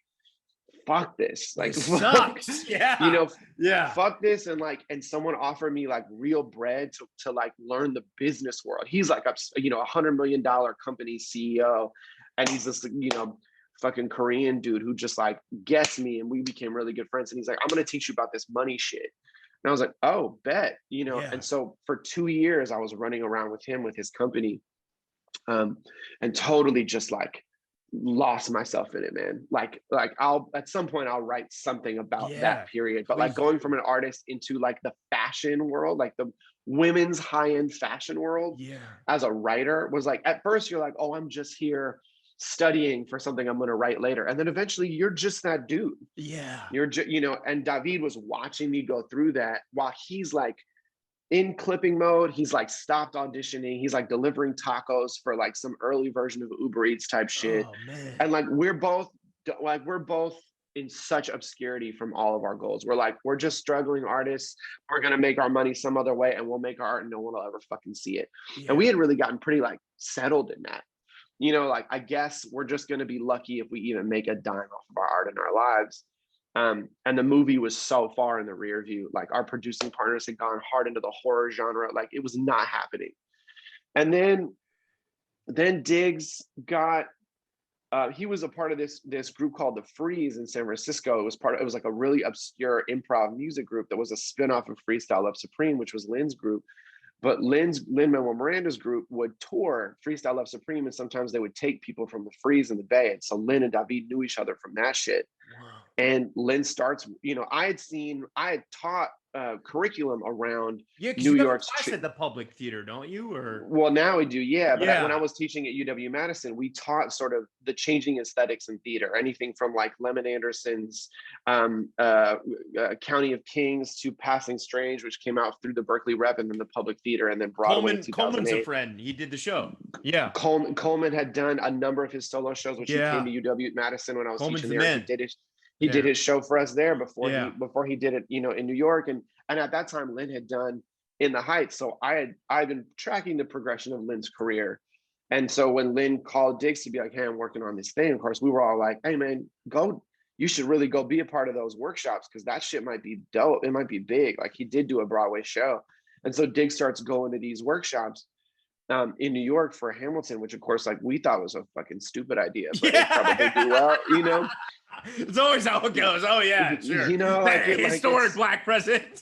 fuck this. Like, it sucks. Yeah. Fuck this. And someone offered me like real bread to like learn the business world. He's like, $100 million company CEO. And he's this, fucking Korean dude who just like gets me, and we became really good friends. And he's like, I'm going to teach you about this money shit. And I was like, oh, bet, And so for 2 years, I was running around with him, with his company, and totally just like lost myself in it, man. Like at some point I'll write something about that period, but like going from an artist into like the fashion world, like the women's high-end fashion world, as a writer was like, at first you're like, oh, I'm just here studying for something I'm going to write later. And then eventually you're just that dude. Yeah. You're just, and David was watching me go through that while he's like in clipping mode. He's like stopped auditioning. He's like delivering tacos for like some early version of Uber Eats type shit. Oh, man. And like, we're both in such obscurity from all of our goals. We're just struggling artists. We're going to make our money some other way, and we'll make our art and no one will ever fucking see it. Yeah. And we had really gotten pretty like settled in that. Like, I guess we're just going to be lucky if we even make a dime off of our art in our lives. And the movie was so far in the rear view. Like, our producing partners had gone hard into the horror genre. Like, it was not happening. And then Diggs got, he was a part of this group called The Freeze in San Francisco. It was like a really obscure improv music group that was a spinoff of Freestyle Love Supreme, which was Lin's group. But Lin-Manuel Miranda's group would tour Freestyle Love Supreme, and sometimes they would take people from the Freeze in the Bay. And so Lin and David knew each other from that shit. Wow. And Lin starts, I had taught curriculum around New York. You at the public theater, don't you? Or well, now we do, yeah. But when I was teaching at UW-Madison, we taught sort of the changing aesthetics in theater, anything from like Lemon Anderson's County of Kings to Passing Strange, which came out through the Berkeley Rep and then the public theater, and then Broadway. Coleman's a friend. He did the show. Yeah. Coleman had done a number of his solo shows, which he came to UW-Madison when I was teaching there. He did his show for us there before he did it, in New York. And at that time, Lin had done In the Heights. So I've been tracking the progression of Lin's career. And so when Lin called Diggs to be like, hey, I'm working on this thing, of course, we were all like, hey man, you should really go be a part of those workshops, because that shit might be dope. It might be big. Like, he did do a Broadway show. And so Diggs starts going to these workshops. in New York for Hamilton, which of course, like, we thought was a fucking stupid idea, but it probably do well, you know. It's always how it goes. Oh yeah, sure. You know, like historic Black president.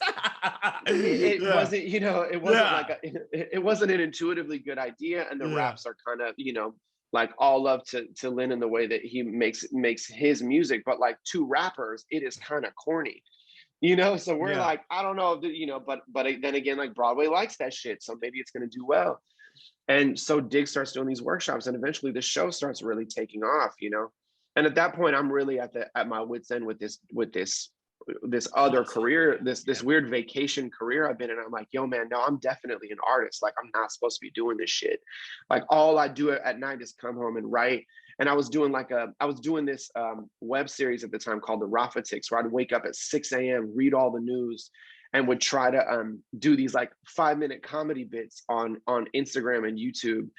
It wasn't, you know, it wasn't like it wasn't an intuitively good idea, and the raps are kind of, you know, like, all love to Lin in the way that he makes his music, but like, to rappers, it is kind of corny, you know. So we're like, I don't know, you know, but then again, like, Broadway likes that shit, so maybe it's going to do well. And so Dig starts doing these workshops, and eventually the show starts really taking off, you know. And at that point, I'm really at my wit's end with this other career, this weird vacation career I've been in. I'm like, yo, man, no, I'm definitely an artist. Like, I'm not supposed to be doing this shit. Like, all I do at night is come home and write. And I was doing this web series at the time called The Rafatics, where I'd wake up at 6 a.m., read all the news, and would try to do these like 5-minute comedy bits on Instagram and YouTube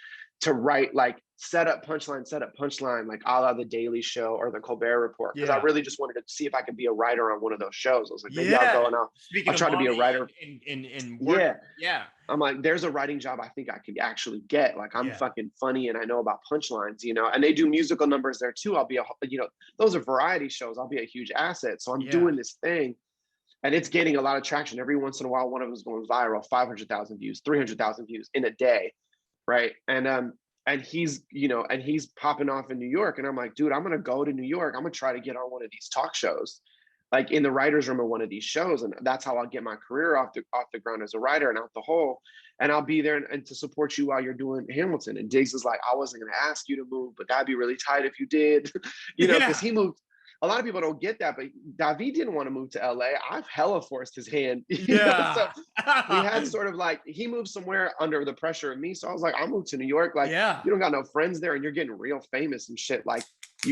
to write, like, set up punchline, like a la The Daily Show or The Colbert Report. Because I really just wanted to see if I could be a writer on one of those shows. I was like, maybe I'll go and I'll try to be a writer. And work. Yeah. I'm like, there's a writing job I think I could actually get. Like, I'm fucking funny and I know about punchlines, you know, and they do musical numbers there too. I'll be you know, those are variety shows. I'll be a huge asset. So I'm doing this thing, and it's getting a lot of traction. Every once in a while, one of them is going viral, 500,000 views, 300,000 views in a day. Right. And he's, you know, and he's popping off in New York. And I'm like, dude, I'm going to go to New York. I'm going to try to get on one of these talk shows, like in the writer's room of one of these shows. And that's how I'll get my career off the ground as a writer and out the hole. And I'll be there and to support you while you're doing Hamilton. And Diggs is like, I wasn't going to ask you to move, but that'd be really tight if you did, you know, because he moved. A lot of people don't get that, but David didn't want to move to LA. I've hella forced his hand. You know? So we had sort of like, he moved somewhere under the pressure of me. So I was like, I'll move to New York. Like, you don't got no friends there and you're getting real famous and shit. Like,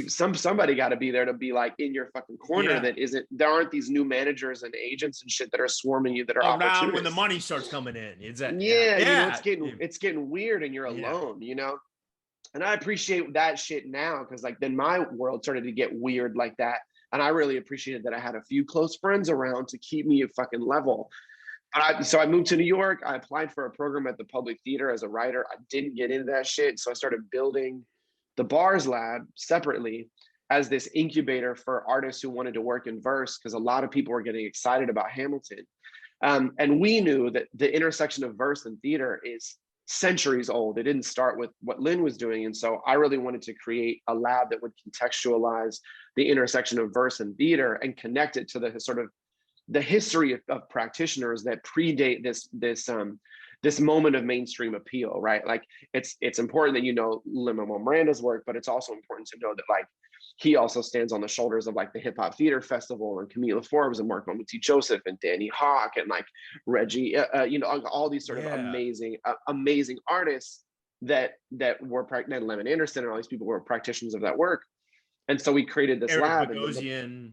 somebody got to be there to be like in your fucking corner. There aren't these new managers and agents and shit that are swarming you that are around when the money starts coming in. You know, it's getting weird and you're alone, you know? And I appreciate that shit now, because like then my world started to get weird like that. And I really appreciated that I had a few close friends around to keep me at fucking level. So I moved to New York. I applied for a program at the Public Theater as a writer. I didn't get into that shit. So I started building the Bars Lab separately as this incubator for artists who wanted to work in verse, because a lot of people were getting excited about Hamilton. And we knew that the intersection of verse and theater is centuries old. It didn't start with what Lin was doing. And so I really wanted to create a lab that would contextualize the intersection of verse and theater and connect it to the sort of the history of practitioners that predate this moment of mainstream appeal, right? Like, it's important that you know Lin-Manuel Miranda's work, but it's also important to know that like he also stands on the shoulders of like the Hip Hop Theater Festival and Camila Forbes and Mark Mamuti Joseph and Danny Hawke and like Reggie, you know, all these sort of amazing artists that were Lemon Anderson and all these people were practitioners of that work. And so we created this lab. Bogosian.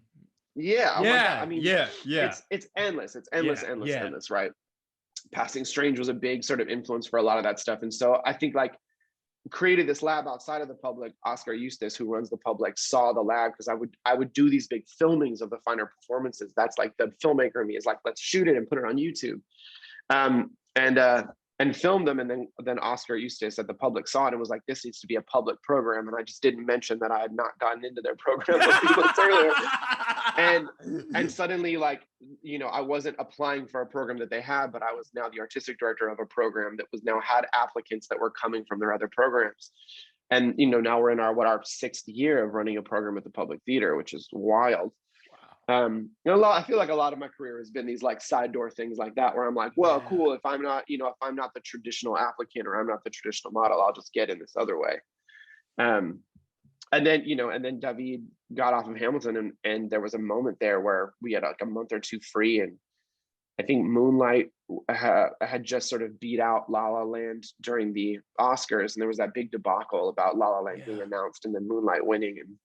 I mean, it's endless. It's endless, right? Passing Strange was a big sort of influence for a lot of that stuff. And so I think like created this lab outside of the public. Oscar Eustace, who runs the public, saw the lab because I would do these big filmings of the finer performances. That's like the filmmaker in me is like, let's shoot it and put it on YouTube. And film them. And then Oscar Eustace at the public saw it and was like, this needs to be a public program. And I just didn't mention that I had not gotten into their program a few months earlier. And suddenly, like, you know, I wasn't applying for a program that they had, but I was now the artistic director of a program that was now had applicants that were coming from their other programs. And, you know, now we're in our 6th year of running a program at the Public Theater, which is wild. You know, I feel like a lot of my career has been these like side door things like that, where I'm like, well, cool. If I'm not the traditional applicant or I'm not the traditional model, I'll just get in this other way. And then David got off of Hamilton and there was a moment there where we had like a month or two free. And I think Moonlight had just sort of beat out La La Land during the Oscars. And there was that big debacle about La La Land being announced and then Moonlight winning. And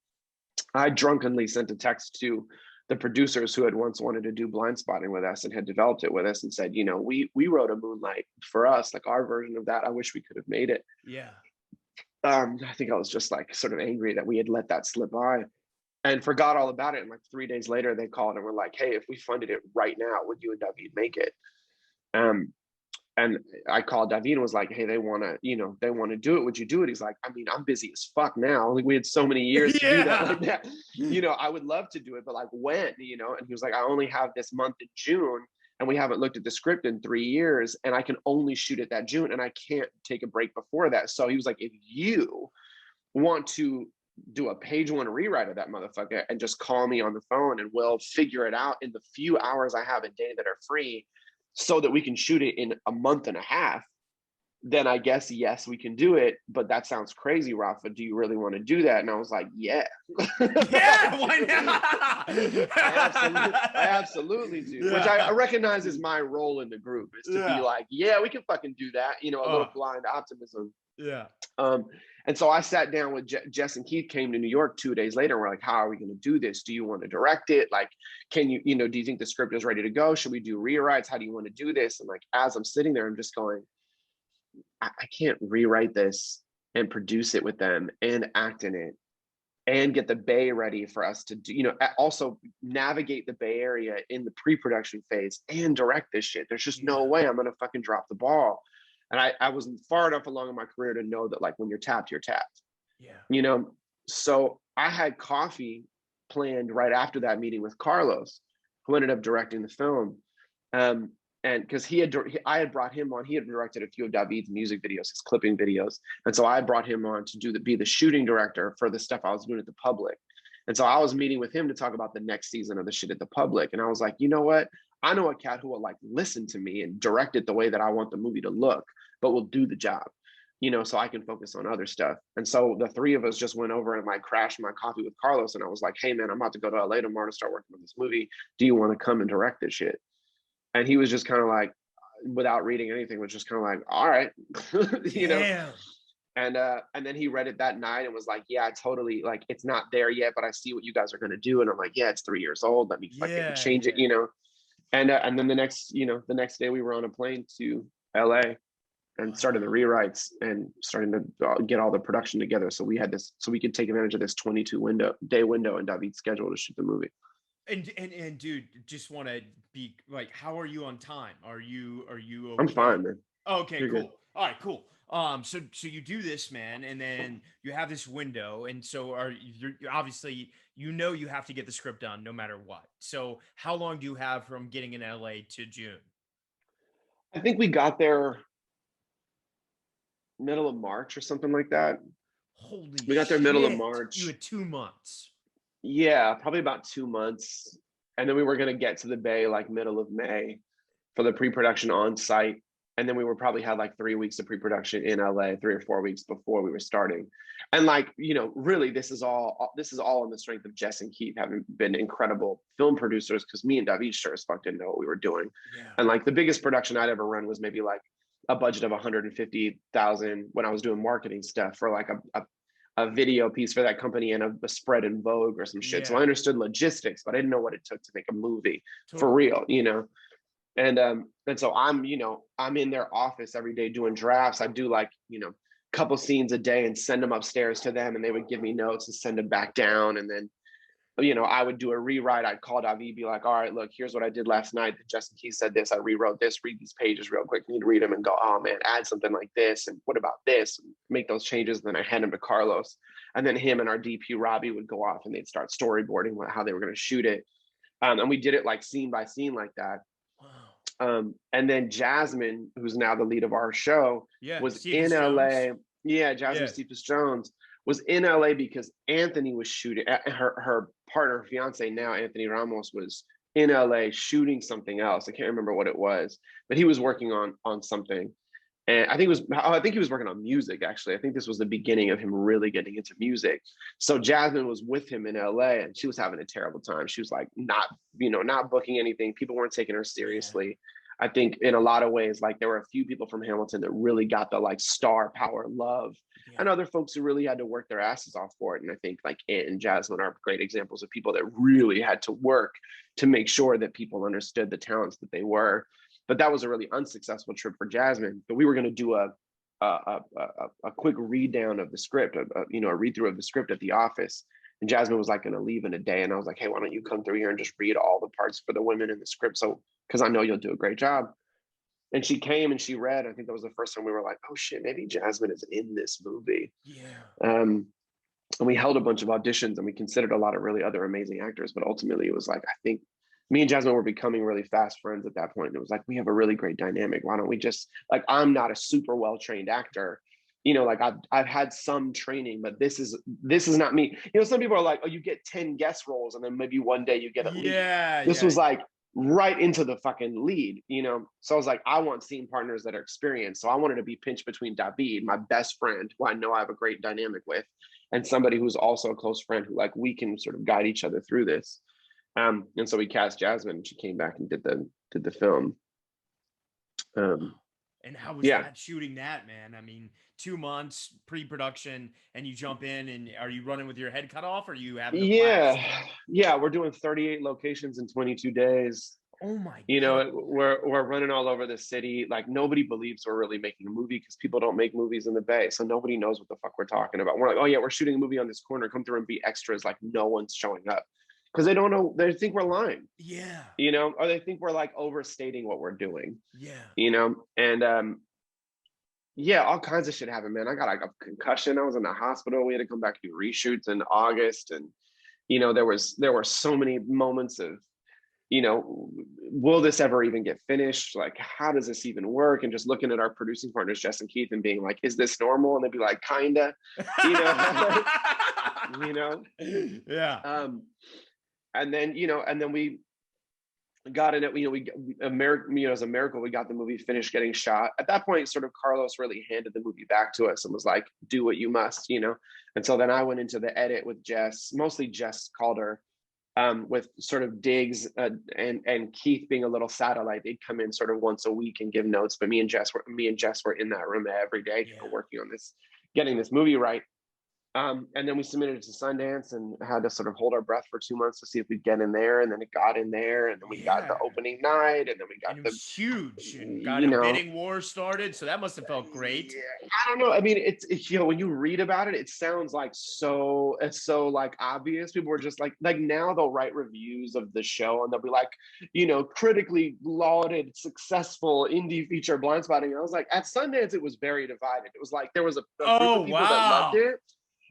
I drunkenly sent a text to the producers who had once wanted to do Blindspotting with us and had developed it with us and said, you know, we wrote a Moonlight for us, like our version of that. I wish we could have made it. I think I was just like sort of angry that we had let that slip by and forgot all about it. And like 3 days later, they called and were like, hey, if we funded it right now, would you and David make it? And I called David and was like, hey, they want to do it. Would you do it? He's like, I mean, I'm busy as fuck now. Like, we had so many years to do that. Like that. I would love to do it, but like when, and he was like, I only have this month in June and we haven't looked at the script in 3 years and I can only shoot it that June and I can't take a break before that. So he was like, if you want to do a page 1 rewrite of that motherfucker and just call me on the phone and we'll figure it out in the few hours I have a day that are free so that we can shoot it in a month and a half, then I guess, yes, we can do it. But that sounds crazy, Rafa. Do you really want to do that? And I was like, yeah. Yeah, why not? I absolutely do. Yeah. Which I recognize is my role in the group, is to be like, yeah, we can fucking do that. A little blind optimism. Yeah. And so I sat down with Jess and Keith came to New York 2 days later. We're like, how are we going to do this? Do you want to direct it? Like, can you, do you think the script is ready to go? Should we do rewrites? How do you want to do this? And like, as I'm sitting there, I'm just going, I can't rewrite this and produce it with them and act in it and get the Bay ready for us to do, also navigate the Bay Area in the pre-production phase and direct this shit. There's just no way I'm going to fucking drop the ball. And I wasn't far enough along in my career to know that, like, when you're tapped, you're tapped. Yeah. So I had coffee planned right after that meeting with Carlos, who ended up directing the film. And because I had brought him on, he had directed a few of David's music videos, his clipping videos. And so I brought him on to be the shooting director for the stuff I was doing at the Public. And so I was meeting with him to talk about the next season of the shit at the Public. And I was like, you know what? I know a cat who will like listen to me and direct it the way that I want the movie to look, but will do the job, so I can focus on other stuff. And so the three of us just went over and like crashed my coffee with Carlos. And I was like, hey man, I'm about to go to LA tomorrow to start working on this movie. Do you want to come and direct this shit? And he was just kind of like, without reading anything, was just kind of like, all right, And then he read it that night and was like, yeah, totally. Like, it's not there yet, but I see what you guys are going to do. And I'm like, yeah, it's 3 years old. Let me fucking change it, And then the next day we were on a plane to LA and started the rewrites and starting to get all the production together. So we could take advantage of this 22-day window in David's schedule to shoot the movie. And dude, just want to be like, how are you on time? Are you okay? I'm fine, man. Okay, You're cool. Good. All right, cool. So you do this, man, and then you have this window, and so you're obviously, you have to get the script done no matter what. So how long do you have from getting in LA to June? I think we got there middle of March or something like that. We got there middle of March. You had 2 months. Yeah, probably about 2 months. And then we were going to get to the Bay like middle of May for the pre-production on site. And then we probably had like 3 weeks of pre-production in LA, 3 or 4 weeks before we were starting. And like, really this is all on the strength of Jess and Keith having been incredible film producers, because me and David sure as fuck didn't know what we were doing. Yeah. And like the biggest production I'd ever run was maybe like a budget of $150,000 when I was doing marketing stuff for like a video piece for that company and a spread in Vogue or some shit. Yeah. So I understood logistics, but I didn't know what it took to make a movie for real, And so I'm in their office every day doing drafts. I do like, couple scenes a day and send them upstairs to them, and they would give me notes and send them back down. And then, I would do a rewrite. I'd call David, be like, all right, look, here's what I did last night. Justin Key said this, I rewrote this, read these pages real quick. You need to read them and go, oh man, add something like this. And what about this? And make those changes. And then I hand them to Carlos. And then him and our DP, Robbie, would go off and they'd start storyboarding how they were going to shoot it. And we did it like scene by scene like that. Wow. And then Jasmine, who's now the lead of our show, was Cephas in LA. Jones. Yeah, Jasmine Cephas Jones was in LA because Anthony was shooting. Her partner, fiance now, Anthony Ramos, was in LA shooting something else. I can't remember what it was, but he was working on something. And I think he was working on music, actually. I think this was the beginning of him really getting into music. So Jasmine was with him in LA and she was having a terrible time. She was like not booking anything. People weren't taking her seriously. I think in a lot of ways, like there were a few people from Hamilton that really got the like star power love, and other folks who really had to work their asses off for it. And I think like Ant and Jasmine are great examples of people that really had to work to make sure that people understood the talents that they were. But that was a really unsuccessful trip for Jasmine. But we were going to do a quick read down of the script, a read through of the script at the office. And Jasmine was like going to leave in a day. And I was like, hey, why don't you come through here and just read all the parts for the women in the script? So, because I know you'll do a great job. And she came and she read. I think that was the first time we were like, oh shit, maybe Jasmine is in this movie. And we held a bunch of auditions and we considered a lot of really other amazing actors, but ultimately it was like, I think me and Jasmine were becoming really fast friends at that point. And it was like, we have a really great dynamic. Why don't we just, like, I'm not a super well-trained actor. You know, like I've had some training, but this is not me. You know, some people are like, oh, you get 10 guest roles and then maybe one day you get a lead. This was like right into the fucking lead, you know? So I was like, I want scene partners that are experienced. So I wanted to be pinched between David, my best friend, who I know I have a great dynamic with, and somebody who's also a close friend who, like, we can sort of guide each other through this. And so we cast Jasmine and she came back and did the film. And how was that shooting that, man? I mean, 2 months pre-production and you jump in, and are you running with your head cut off, or are you having to we're doing 38 locations in 22 days. Oh my God. You know, we're running all over the city. Like, nobody believes we're really making a movie because people don't make movies in the Bay. So nobody knows what the fuck we're talking about. We're like, oh yeah, we're shooting a movie on this corner. Come through and be extras. Like, no one's showing up because they don't know. They think we're lying. Yeah. You know, or they think we're like overstating what we're doing. Yeah. You know, and all kinds of shit happened, man. I got like a concussion. I was in the hospital. We had to come back and do reshoots in August. And, you know, there were so many moments of, you know, will this ever even get finished? Like, how does this even work? And just looking at our producing partners, Jess and Keith, and being like, is this normal? And they'd be like, kinda, you know, you know? Yeah. And then we got in it, you know, as a miracle, we got the movie finished getting shot. At that point, sort of Carlos really handed the movie back to us and was like, do what you must, you know? And so then I went into the edit with Jess, mostly Jess Calder, with sort of digs and Keith being a little satellite. They'd come in sort of once a week and give notes, but me and Jess were in that room every day, working on this, getting this movie right. And then we submitted it to Sundance and had to sort of hold our breath for 2 months to see if we'd get in there. And then it got in there, and then we got the opening night, and then we got the huge and got a bidding war started. So that must have felt great. Yeah, I don't know. I mean, it's you know, when you read about it, it sounds like it's so like obvious. People were just like now they'll write reviews of the show and they'll be like, you know, critically lauded, successful indie feature Blindspotting. And I was like, at Sundance, it was very divided. It was like there was a group of people that loved it.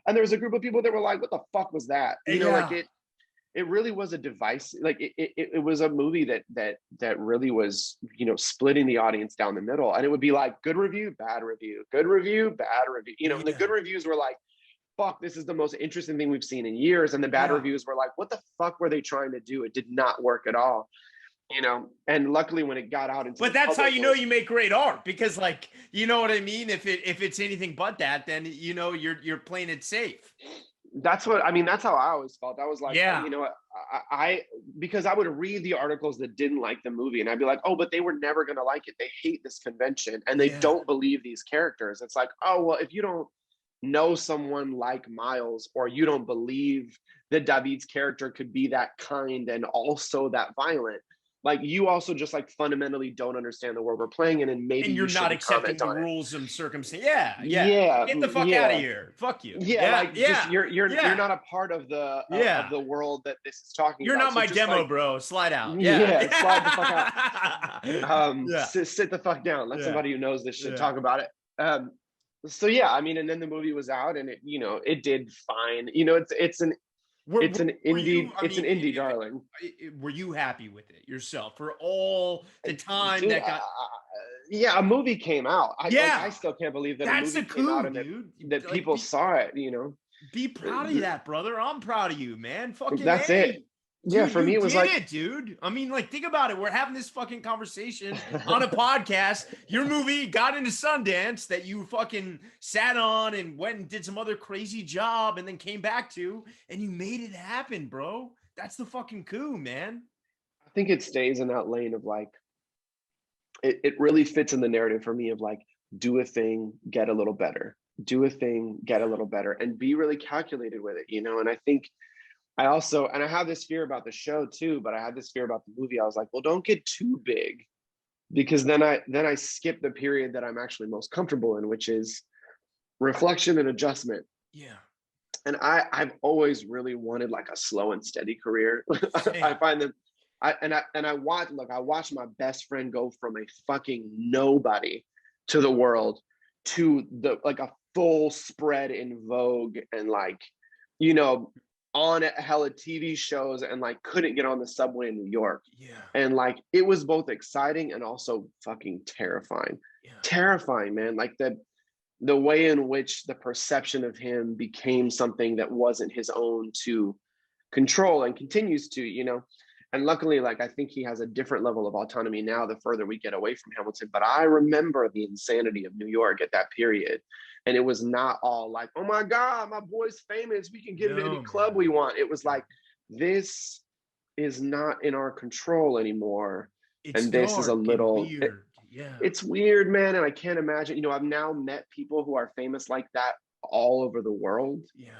And there was a group of people that were like, what the fuck was that? You know, like it really was a device. Like it was a movie that really was, you know, splitting the audience down the middle. And it would be like, good review, bad review, good review, bad review. You know, and the good reviews were like, fuck, this is the most interesting thing we've seen in years. And the bad reviews were like, what the fuck were they trying to do? It did not work at all. You know, and luckily when it got out into but that's how you know you make great art, because, like, you know what I mean, if it's anything but that, then, you know, you're playing it safe. That's what I mean. That's how I always felt. I was like, you know what, I because I would read the articles that didn't like the movie and I'd be like, oh, but they were never gonna like it. They hate this convention and they don't believe these characters. It's like, oh well, if you don't know someone like Miles, or you don't believe that David's character could be that kind and also that violent, like, you also just like fundamentally don't understand the world we're playing in, and maybe you're not accepting the rules and circumstances. Get the fuck out of here. Fuck you. Just, you're not a part of the of the world that this is talking about. You're not my demo, like, bro. Slide out. Slide the fuck out. Sit the fuck down. Let somebody who knows this shit talk about it. So I mean, and then the movie was out, and it, you know, it did fine. You know, it's an indie darling. Were you happy with it yourself for all the time that got? A movie came out. I still can't believe that that's a movie came out and that people saw it. You know, be proud of that, brother. I'm proud of you, man. Fucking that's it. Dude, for me it was like, dude. I mean, like, think about it. We're having this fucking conversation on a podcast. Your movie got into Sundance that you fucking sat on and went and did some other crazy job and then came back to, and you made it happen, bro. That's the fucking coup, man. I think it stays in that lane of like, it really fits in the narrative for me of like, do a thing, get a little better, do a thing, get a little better, and be really calculated with it, you know? And I think I also, and I have this fear about the show too, but I had this fear about the movie. I was like, well, don't get too big, because then I skip the period that I'm actually most comfortable in, which is reflection and adjustment. Yeah. And I've always really wanted like a slow and steady career. I I watched my best friend go from a fucking nobody to the world to the like a full spread in Vogue and like, you know, on hella TV shows and like couldn't get on the subway in New York. Yeah. And like it was both exciting and also fucking terrifying. Yeah. Terrifying, man. Like the way in which the perception of him became something that wasn't his own to control and continues to, you know. And luckily, like I think he has a different level of autonomy now the further we get away from Hamilton. But I remember the insanity of New York at that period. And it was not all like, oh my God, my boy's famous, we can get into any club we want. It was like, this is not in our control anymore. And this is a little weird. It's weird, man. And I can't imagine, you know, I've now met people who are famous like that all over the world. Yeah.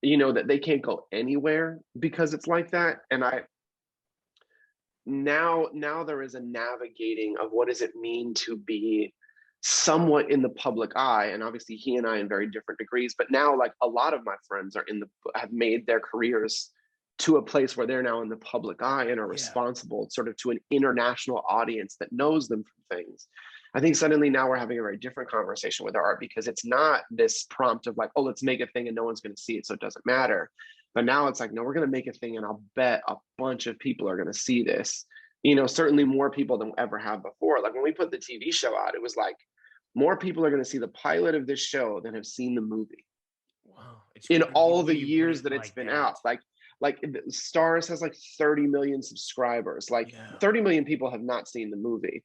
You know, that they can't go anywhere because it's like that. And now there is a navigating of what does it mean to be somewhat in the public eye, and obviously he and I in very different degrees, but now like a lot of my friends are have made their careers to a place where they're now in the public eye and are responsible sort of to an international audience that knows them from things. I think suddenly now we're having a very different conversation with our art because it's not this prompt of like, oh, let's make a thing and no one's going to see it, so it doesn't matter. But now it's like, no, we're going to make a thing and I'll bet a bunch of people are going to see this. You know, certainly more people than we ever have before. Like when we put the TV show out, it was like, more people are going to see the pilot of this show than have seen the movie. Wow. In all the years that it's been out. Like STARZ has like 30 million subscribers. Like 30 million people have not seen the movie.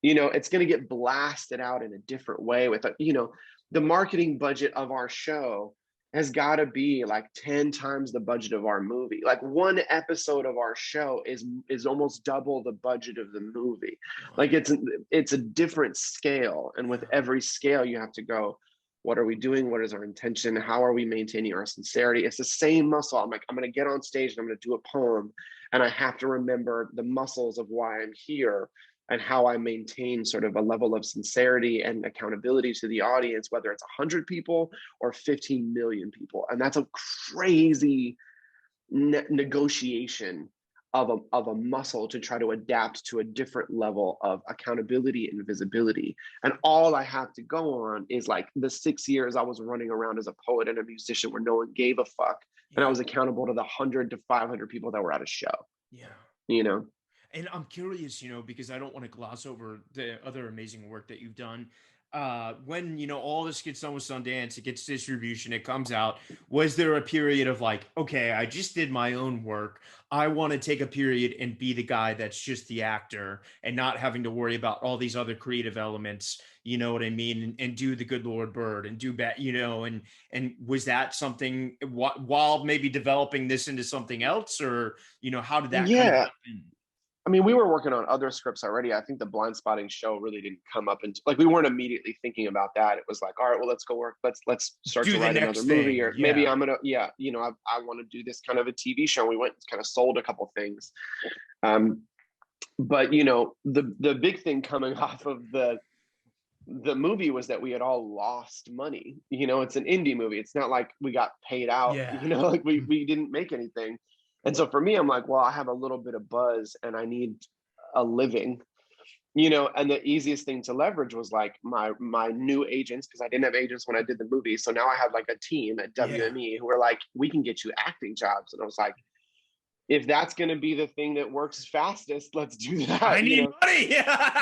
You know, it's going to get blasted out in a different way with, you know, the marketing budget of our show has got to be like 10 times the budget of our movie. Like one episode of our show is almost double the budget of the movie. Like it's a different scale. And with every scale, you have to go, what are we doing? What is our intention? How are we maintaining our sincerity? It's the same muscle. I'm like, I'm going to get on stage and I'm going to do a poem. And I have to remember the muscles of why I'm here and how I maintain sort of a level of sincerity and accountability to the audience, whether it's 100 people or 15 million people. And that's a crazy negotiation of a muscle to try to adapt to a different level of accountability and visibility. And all I have to go on is like the 6 years I was running around as a poet and a musician where no one gave a fuck. And I was accountable to the 100 to 500 people that were at a show. Yeah. You know? And I'm curious, you know, because I don't want to gloss over the other amazing work that you've done. When, you know, all this gets done with Sundance, it gets distribution, it comes out. Was there a period of like, okay, I just did my own work. I want to take a period and be the guy that's just the actor and not having to worry about all these other creative elements, you know what I mean? And do the good Lord Bird and do that, you know, and was that something while maybe developing this into something else, or, you know, how did that kind of happen? I mean, we were working on other scripts already. I think the Blindspotting show really didn't come up into, like, we weren't immediately thinking about that. It was like, all right, well, let's go work. Let's start to write another movie, or maybe I'm gonna, you know, I want to do this kind of a TV show. And we went and kind of sold a couple things, but you know, the big thing coming off of the movie was that we had all lost money. You know, it's an indie movie. It's not like we got paid out. You know, like we didn't make anything. And so for me, I'm like, well, I have a little bit of buzz and I need a living, you know, and the easiest thing to leverage was like my new agents, because I didn't have agents when I did the movie. So now I have like a team at WME who are like, we can get you acting jobs. And I was like, if that's going to be the thing that works fastest, let's do that. I need money.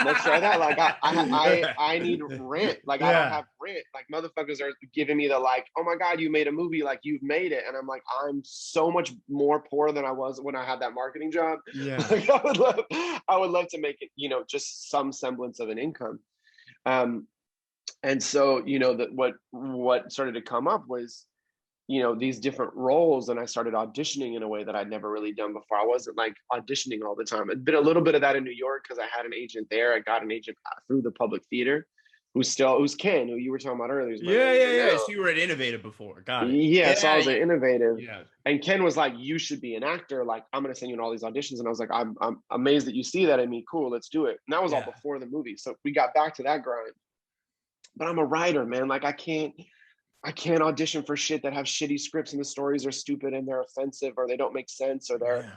Let's try that. Like I need rent. Like I don't have rent. Like motherfuckers are giving me the like, oh my God, you made a movie. Like you've made it. And I'm like, I'm so much more poor than I was when I had that marketing job. Yeah. Like, I would love to make it, you know, just some semblance of an income. And so, you know, that what started to come up was, you know, these different roles, and I started auditioning in a way that I'd never really done before. I wasn't like auditioning all the time. It'd been a little bit of that in New York because I had an agent there. I got an agent through the Public Theater, who's Ken, who you were talking about earlier. Yeah. So you were at Innovative before. Got it. Yeah, so I was at Innovative. Yeah. And Ken was like, you should be an actor. Like, I'm going to send you in all these auditions. And I was like, I'm amazed that you see that in me. Cool, let's do it. And that was all before the movie. So we got back to that grind. But I'm a writer, man. Like I can't audition for shit that have shitty scripts and the stories are stupid and they're offensive or they don't make sense or they're,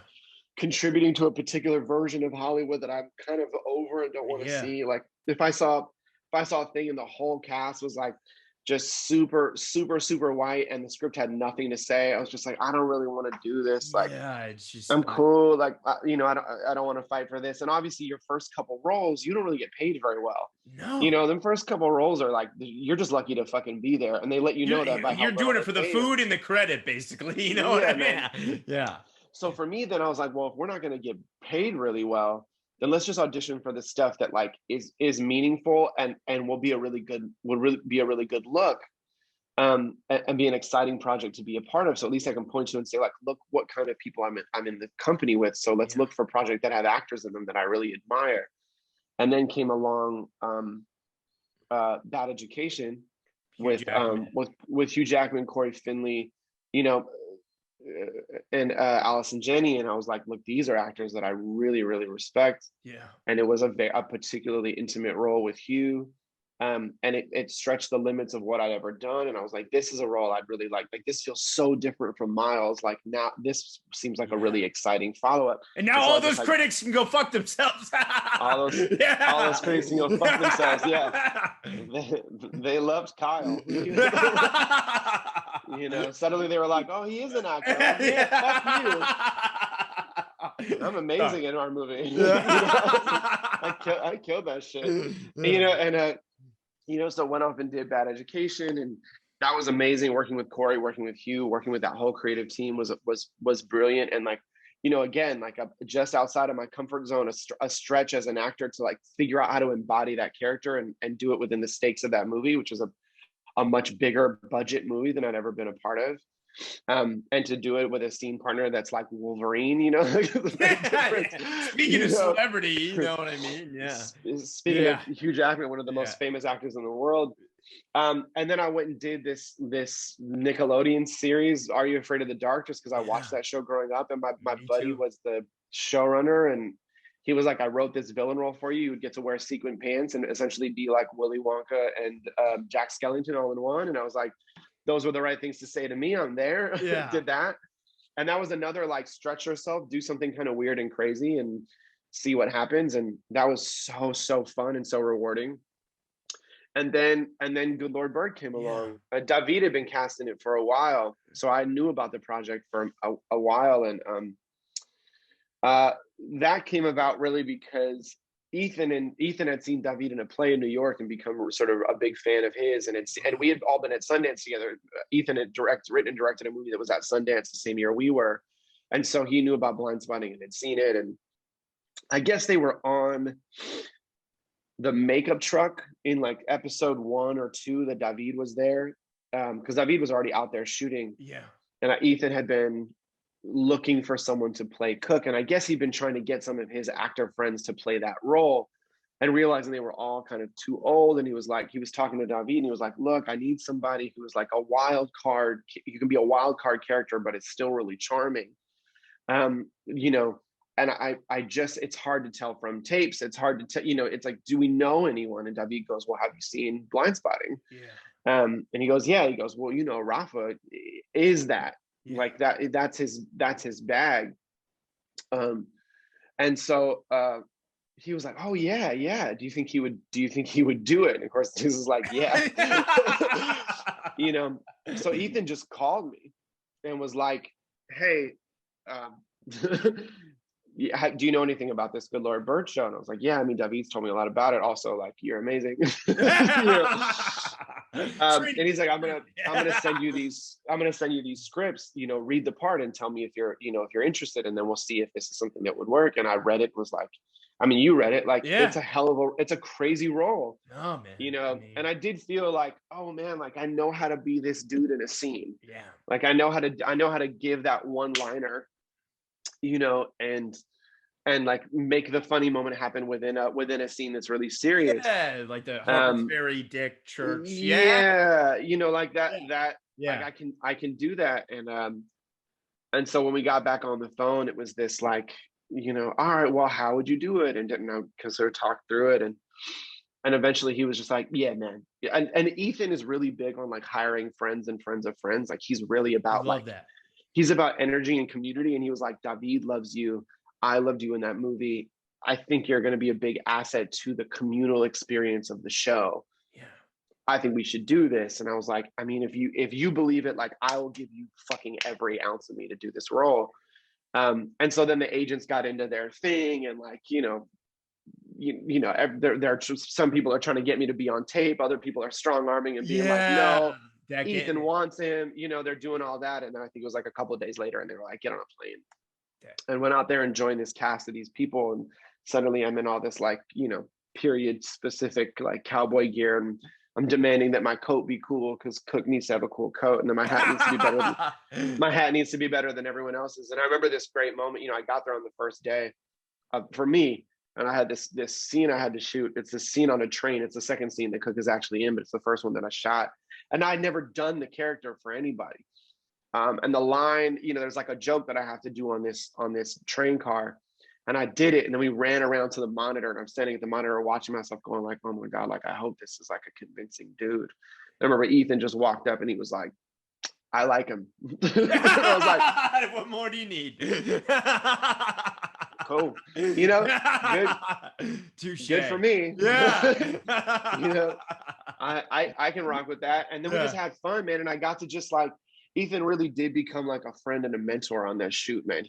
contributing to a particular version of Hollywood that I'm kind of over and don't want to see. Like if I saw a thing and the whole cast was like just super white and the script had nothing to say, I was just like, I don't really want to do this. Like, it's just I'm cool. Like, you know, I don't want to fight for this. And obviously your first couple roles, you don't really get paid very well. No, you know, them first couple roles are like, you're just lucky to fucking be there. And they let you know that by you're doing it for the food and the credit, basically. You know what I mean? Yeah. So for me, then I was like, well, if we're not going to get paid really well, then let's just audition for the stuff that like is meaningful and will be a really good look, and be an exciting project to be a part of. So at least I can point to and say, like, look what kind of people I'm in the company with. So let's look for projects that have actors in them that I really admire. And then came along Bad Education with Hugh Jackman, Corey Finley, you know, and Allison Janney, and I was like, look, these are actors that I really, really respect. Yeah. And it was a particularly intimate role with Hugh. And it stretched the limits of what I'd ever done. And I was like, this is a role I'd really like. Like, this feels so different from Miles. Like, now this seems like a really exciting follow-up. And now all those critics can go fuck themselves. all those critics can go fuck themselves. Yeah. They loved Kyle. You know, suddenly they were like, oh, he is an actor. Like, fuck you. I'm amazing in our movie. You know? I killed that shit. You know, and you know, so went off and did Bad Education, and that was amazing. Working with Corey, working with Hugh, working with that whole creative team was brilliant. And like, you know, again, like just outside of my comfort zone, a stretch as an actor to like figure out how to embody that character and do it within the stakes of that movie, which is a much bigger budget movie than I'd ever been a part of. And to do it with a scene partner that's like Wolverine, you know. Speaking of celebrity, you know what I mean? Yeah. Speaking of Hugh Jackman, one of the most famous actors in the world. And then I went and did this Nickelodeon series, Are You Afraid of the Dark? Just because I watched that show growing up, and my buddy was the showrunner, and he was like, I wrote this villain role for you. You would get to wear sequin pants and essentially be like Willy Wonka and Jack Skellington all in one. And I was like, those were the right things to say to me. I'm there. Did that. And that was another like stretch yourself, do something kind of weird and crazy and see what happens. And that was so fun and so rewarding. And then Good Lord Bird came along. David had been casting it for a while, so I knew about the project for a while. And that came about really because Ethan had seen David in a play in New York and become sort of a big fan of his, and we had all been at Sundance together. Ethan had written and directed a movie that was at Sundance the same year we were, and so he knew about Blindspotting and had seen it. And I guess they were on the makeup truck in like episode 1 or 2 that David was there, because David was already out there shooting. And Ethan had been looking for someone to play Cook, and I guess he'd been trying to get some of his actor friends to play that role, and realizing they were all kind of too old. And he was talking to David, and he was like, look, I need somebody who is like a wild card. You can be a wild card character, but it's still really charming. You know, and I just, it's hard to tell from tapes. It's hard to tell, you know, it's like, do we know anyone? And David goes, well, have you seen Blindspotting? And he goes, yeah. He goes, well, you know, Rafa is that. Like that's his bag. And so he was like, oh yeah, do you think he would do it? And of course this is like, you know. So Ethan just called me and was like, hey, do you know anything about this Good Lord Bird show? And I was like, yeah, I mean, David's told me a lot about it. Also, like, you're amazing. You know? And he's like, I'm gonna send you these scripts, you know, read the part and tell me if you're interested, and then we'll see if this is something that would work. And I read it, was like, I mean, you read it, like, it's a crazy role. Oh man, you know. And I did feel like, oh man, like I know how to be this dude in a scene. Like I know how to give that one liner, you know, and like make the funny moment happen within a scene that's really serious. Yeah, like the Harper's Ferry Dick Church. Yeah, you know, like that. Yeah. Like I can do that. And so when we got back on the phone, it was this like, you know, all right, well, how would you do it? And didn't know, because they talked through it, and eventually he was just like, yeah, man. And Ethan is really big on like hiring friends and friends of friends. Like he's really about that. He's about energy and community. And he was like, David loves you. I loved you in that movie. I think you're going to be a big asset to the communal experience of the show. Yeah. I think we should do this. And I was like, I mean, if you believe it, like, I will give you fucking every ounce of me to do this role. And so then the agents got into their thing, and like, there are some people are trying to get me to be on tape. Other people are strong arming and being like, no, Ethan wants him. They're doing all that. And then I think it was like a couple of days later, and they were like, get on a plane. And went out there and joined this cast of these people. And suddenly I'm in all this like, period specific like cowboy gear, and I'm demanding that my coat be cool because Cook needs to have a cool coat, and then my hat needs to be better than everyone else's. And I remember this great moment. I got there on the first day for me, and I had this scene I had to shoot. It's this scene on a train. It's the second scene that Cook is actually in, but it's the first one that I shot. And I'd never done the character for anybody. And the line, there's like a jump that I have to do on this train car. And I did it, and then we ran around to the monitor, and I'm standing at the monitor watching myself going like, oh my God, like, I hope this is like a convincing dude. I remember Ethan just walked up and he was like, I like him. I was like, what more do you need? Cool. Good. Touché. Good for me. Yeah. I can rock with that. And then we just had fun, man. And I got to just like, Ethan really did become like a friend and a mentor on that shoot, man.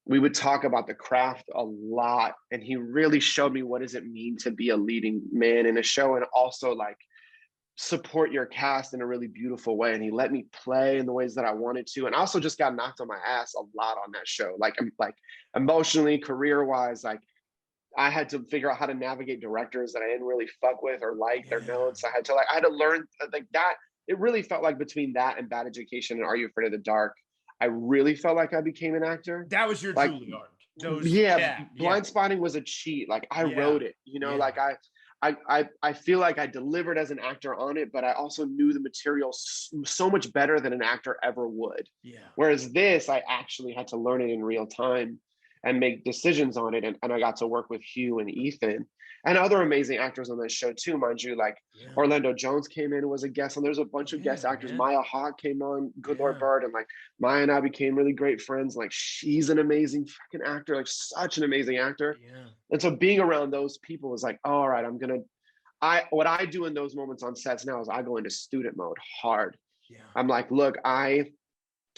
We would talk about the craft a lot, and he really showed me what does it mean to be a leading man in a show, and also like support your cast in a really beautiful way. And he let me play in the ways that I wanted to. And I also just got knocked on my ass a lot on that show. Like emotionally, career-wise, like I had to figure out how to navigate directors that I didn't really fuck with or like their notes. I had to learn like that. It really felt like between that and Bad Education and Are You Afraid of the Dark, I really felt like I became an actor. That was your Juilliard. Blindspotting was a cheat. Like I wrote it, like I feel like I delivered as an actor on it, but I also knew the material so much better than an actor ever would. Yeah. Whereas this, I actually had to learn it in real time and make decisions on it. And I got to work with Hugh and Ethan and other amazing actors on that show too, mind you. Like Orlando Jones came in and was a guest, and there's a bunch of guest actors. Maya Hawke came on, Good Lord Bird, and like Maya and I became really great friends. Like she's an amazing fucking actor, like such an amazing actor. Yeah. And so being around those people was like, oh, all right, what I do in those moments on sets now is I go into student mode hard. Yeah. I'm like, look, I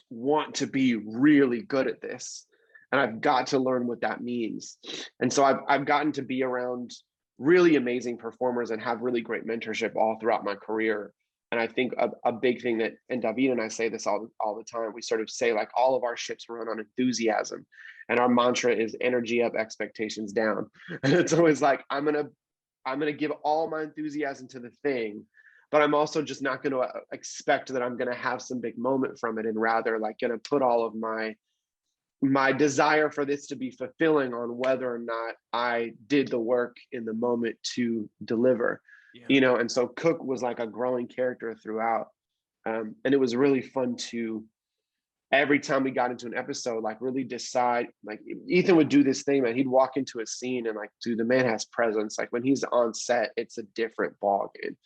want to be really good at this, and I've got to learn what that means. And so I've gotten to be around really amazing performers and have really great mentorship all throughout my career. And I think a big thing that, and David and I say this all the time, we sort of say like all of our ships run on enthusiasm, and our mantra is energy up, expectations down. And it's always like, I'm gonna give all my enthusiasm to the thing, but I'm also just not going to expect that I'm going to have some big moment from it, and rather like going to put all of my desire for this to be fulfilling on whether or not I did the work in the moment to deliver, and so Cook was like a growing character throughout. And it was really fun to, every time we got into an episode, like really decide, like Ethan would do this thing, man, he'd walk into a scene and like, dude, the man has presence. Like when he's on set, it's a different ball game,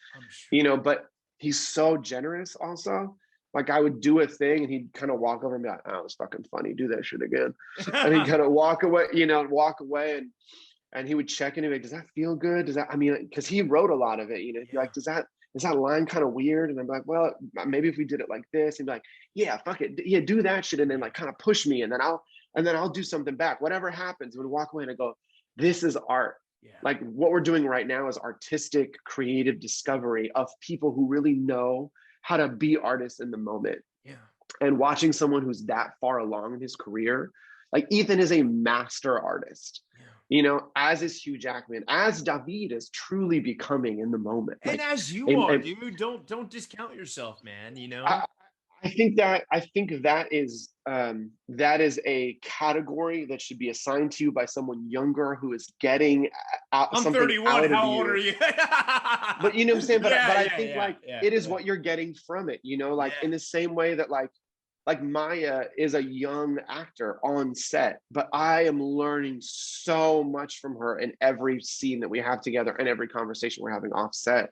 but he's so generous also. Like I would do a thing and he'd kind of walk over and be like, oh, it was fucking funny. Do that shit again. And he'd kind of walk away, and he would check in and be like, does that feel good? Because he wrote a lot of it, he'd be like, is that line kind of weird? And I'm like, well, maybe if we did it like this, he'd be like, yeah, fuck it. Yeah, do that shit. And then like kind of push me. And then I'll do something back. Whatever happens, we'd walk away and I go, this is art. Yeah. Like what we're doing right now is artistic, creative discovery of people who really know how to be artists in the moment. Yeah. And watching someone who's that far along in his career, like Ethan is a master artist, as is Hugh Jackman, as David is truly becoming in the moment. And like, as you are, dude, don't discount yourself, man. I think that is a category that should be assigned to you by someone younger who is getting out. I'm something 31. out of How you. old are you? But you know what I'm saying. But I think it is what you're getting from it. In the same way that like Maya is a young actor on set, but I am learning so much from her in every scene that we have together and every conversation we're having off set.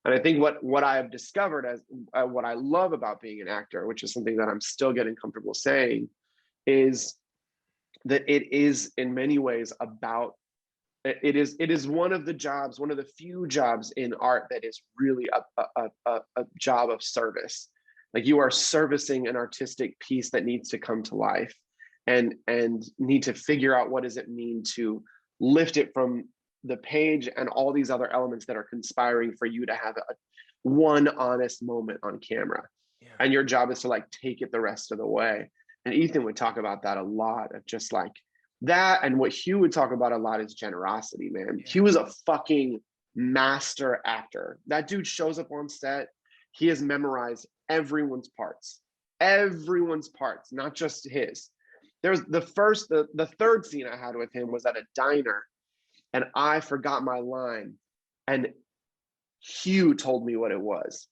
And I think what I have discovered as what I love about being an actor, which is something that I'm still getting comfortable saying, is that it is in many ways about, it is one of the jobs, one of the few jobs in art that is really a job of service. Like you are servicing an artistic piece that needs to come to life, and need to figure out what does it mean to lift it from the page and all these other elements that are conspiring for you to have one honest moment on camera. Yeah. And your job is to like take it the rest of the way. And Ethan would talk about that a lot, of just like that. And what Hugh would talk about a lot is generosity, man. Yeah. Hugh is a fucking master actor. That dude shows up on set. He has memorized everyone's parts, not just his. There's the third scene I had with him was at a diner, and I forgot my line, and Hugh told me what it was.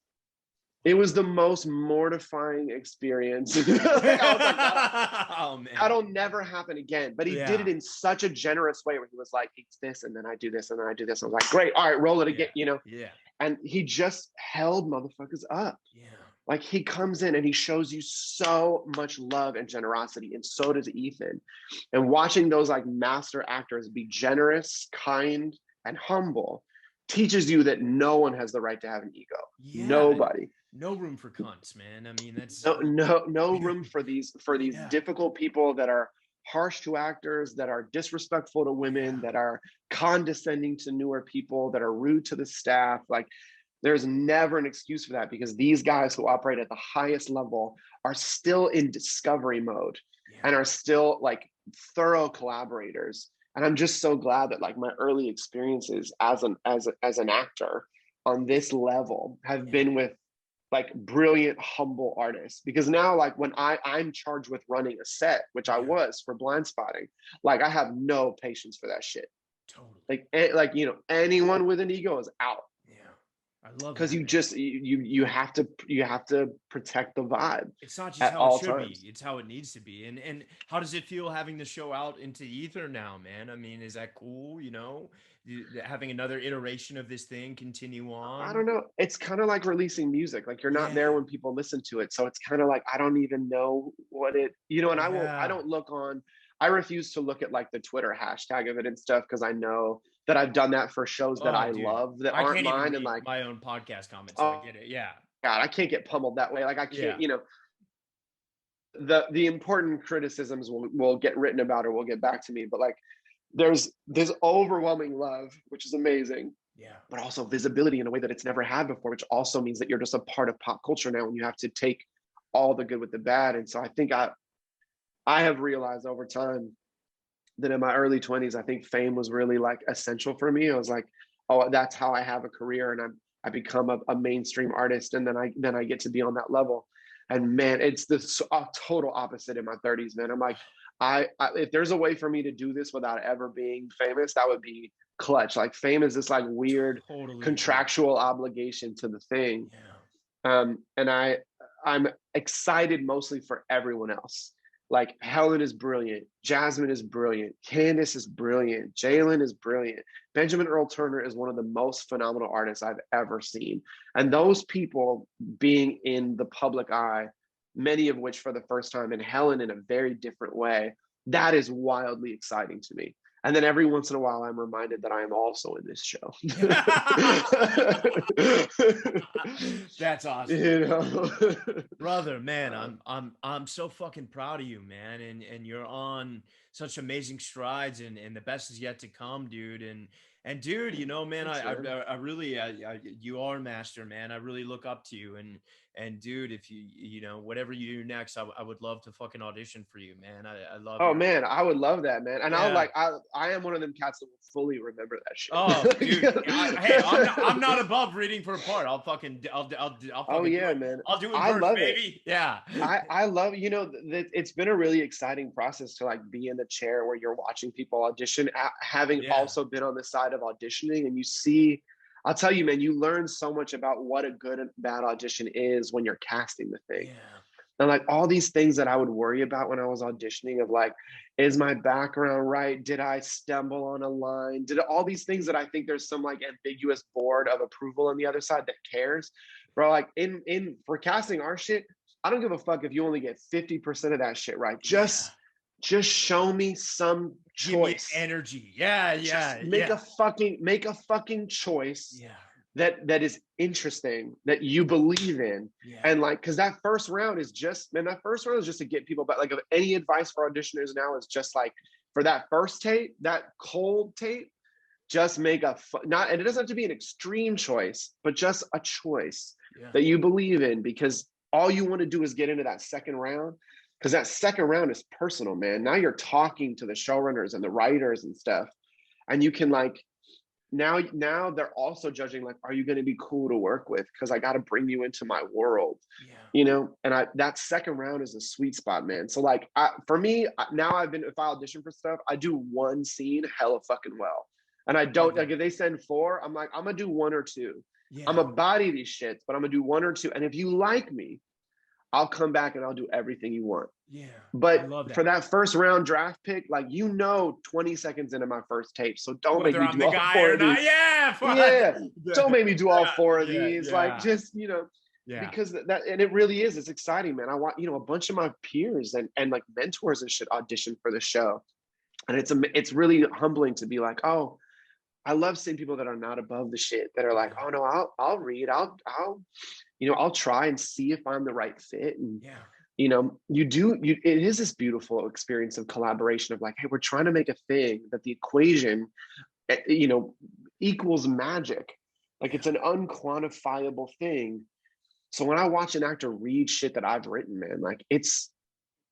It was the most mortifying experience. Like, I was like, oh man, that'll never happen again. But he did it in such a generous way, where he was like, it's this, and then I do this, and then I do this. I was like, great, all right, roll it again, you know? Yeah. And he just held motherfuckers up. Yeah. Like he comes in and he shows you so much love and generosity, and so does Ethan. And watching those like master actors be generous, kind, and humble teaches you that no one has the right to have an ego. Yeah, nobody. No room for cunts, man. I mean, that's no room for these difficult people that are harsh to actors, that are disrespectful to women, that are condescending to newer people, that are rude to the staff. Like, there's never an excuse for that, because these guys who operate at the highest level are still in discovery mode and are still like thorough collaborators. And I'm just so glad that like my early experiences as an actor on this level have been with like brilliant, humble artists. Because now, like when I'm charged with running a set, which I was for Blindspotting, like I have no patience for that shit. Totally. Like you know, anyone with an ego is out. I love, because you just you have to protect the vibe. It's not just how it should be, it's how it needs to be. And how does it feel having the show out into ether now, man? I mean, is that cool? You know, having another iteration of this thing continue on? I don't know. It's kind of like releasing music. Like you're not there when people listen to it, so it's kind of like I don't even know what it, you know. And I don't look on. I refuse to look at like the Twitter hashtag of it and stuff, because I know that I've done that for shows that I love that aren't mine, and like my own podcast comments. So I get it. Yeah. God, I can't get pummeled that way. Like I can't, you know, the important criticisms will get written about or will get back to me. But like there's overwhelming love, which is amazing. Yeah. But also visibility in a way that it's never had before, which also means that you're just a part of pop culture now, and you have to take all the good with the bad. And so I think I have realized over time that in my early 20s, I think fame was really like essential for me. I was like, oh, that's how I have a career, and I become a mainstream artist, and then I get to be on that level. And man, it's a total opposite in my 30s, man. I'm like, I if there's a way for me to do this without ever being famous, that would be clutch. Like fame is this like weird contractual obligation to the thing. Yeah. And I'm excited mostly for everyone else. Like Helen is brilliant, Jasmine is brilliant, Candace is brilliant, Jalen is brilliant. Benjamin Earl Turner is one of the most phenomenal artists I've ever seen. And those people being in the public eye, many of which for the first time, and Helen in a very different way, that is wildly exciting to me. And then every once in a while, I'm reminded that I am also in this show. That's awesome, you know? Brother. Man, I'm so fucking proud of you, man. And you're on such amazing strides, and the best is yet to come, dude. And dude, you know, man, I really, you are a master, man. I really look up to you, and dude, if you know, whatever you do next, I would love to fucking audition for you, man. I love. Oh man, I would love that, man. And I am one of them cats that will fully remember that shit. Oh, dude, hey, I'm not above reading for a part. I'll fucking oh yeah, man. I'll do it first, baby. Yeah. I love, you know, it's been a really exciting process to like be in the chair where you're watching people audition, having also been on the side of auditioning, and you see, I'll tell you, man, you learn so much about what a good and bad audition is when you're casting the thing. Yeah. And like all these things that I would worry about when I was auditioning, of like, is my background right? Did I stumble on a line? Did all these things that I think there's some like ambiguous board of approval on the other side that cares, bro. Like for casting our shit, I don't give a fuck if you only get 50% of that shit right. Just just show me some choice. Give me energy. Yeah. Just make a fucking choice. Yeah. That is interesting, that you believe in. Yeah. And like, because that first round is just to get people back. Like, if any advice for auditioners now is just like, for that first tape, that cold tape, just make not, and it doesn't have to be an extreme choice, but just a choice that you believe in, because all you want to do is get into that second round, because that second round is personal, man. Now you're talking to the showrunners and the writers and stuff, and you can like, now they're also judging, like, are you going to be cool to work with? Because I got to bring you into my world, you know. And that second round is a sweet spot, man. So like, for me now, if I audition for stuff, I do one scene hella fucking well, and I don't like, if they send 4, I'm like, I'm gonna do 1 or 2. I'm gonna body these shits, but I'm gonna do 1 or 2, and if you like me, I'll come back and I'll do everything you want. Yeah. But for that first round draft pick, like, 20 seconds into my first tape, so don't make me do all 4 of these. Don't make me do all 4 of these. Like, just, you know, because that, and it really is, it's exciting, man. I want, you know, a bunch of my peers and like mentors and shit audition for the show. And it's really humbling to be like, oh, I love seeing people that are not above the shit, that are like, oh no, I'll read, I'll you know, I'll try and see if I'm the right fit. And you know, it is this beautiful experience of collaboration of like, hey, we're trying to make a thing that the equation, you know, equals magic. Like, it's an unquantifiable thing. So when I watch an actor read shit that I've written, man, like,